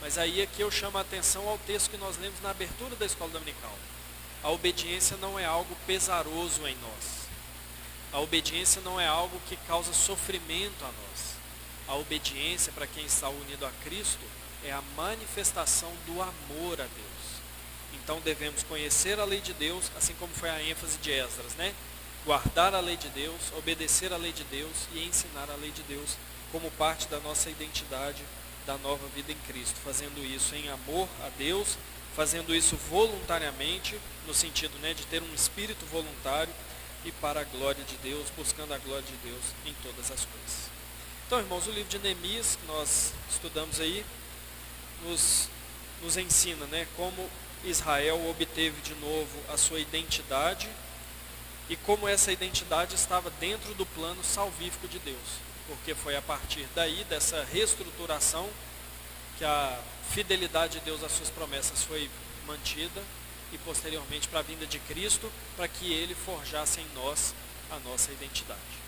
Mas aí aqui eu chamo a atenção ao texto que nós lemos na abertura da escola dominical. A obediência não é algo pesaroso em nós. A obediência não é algo que causa sofrimento a nós. A obediência, para quem está unido a Cristo, é a manifestação do amor a Deus. Então devemos conhecer a lei de Deus, assim como foi a ênfase de Esdras, né? Guardar a lei de Deus, obedecer a lei de Deus e ensinar a lei de Deus como parte da nossa identidade, da nova vida em Cristo, fazendo isso em amor a Deus, fazendo isso voluntariamente, no sentido, né, de ter um espírito voluntário e para a glória de Deus, buscando a glória de Deus em todas as coisas. Então, irmãos, o livro de Neemias, que nós estudamos aí, nos ensina, né, como Israel obteve de novo a sua identidade e como essa identidade estava dentro do plano salvífico de Deus, porque foi a partir daí, dessa reestruturação, que a fidelidade de Deus às suas promessas foi mantida e posteriormente para a vinda de Cristo, para que Ele forjasse em nós a nossa identidade.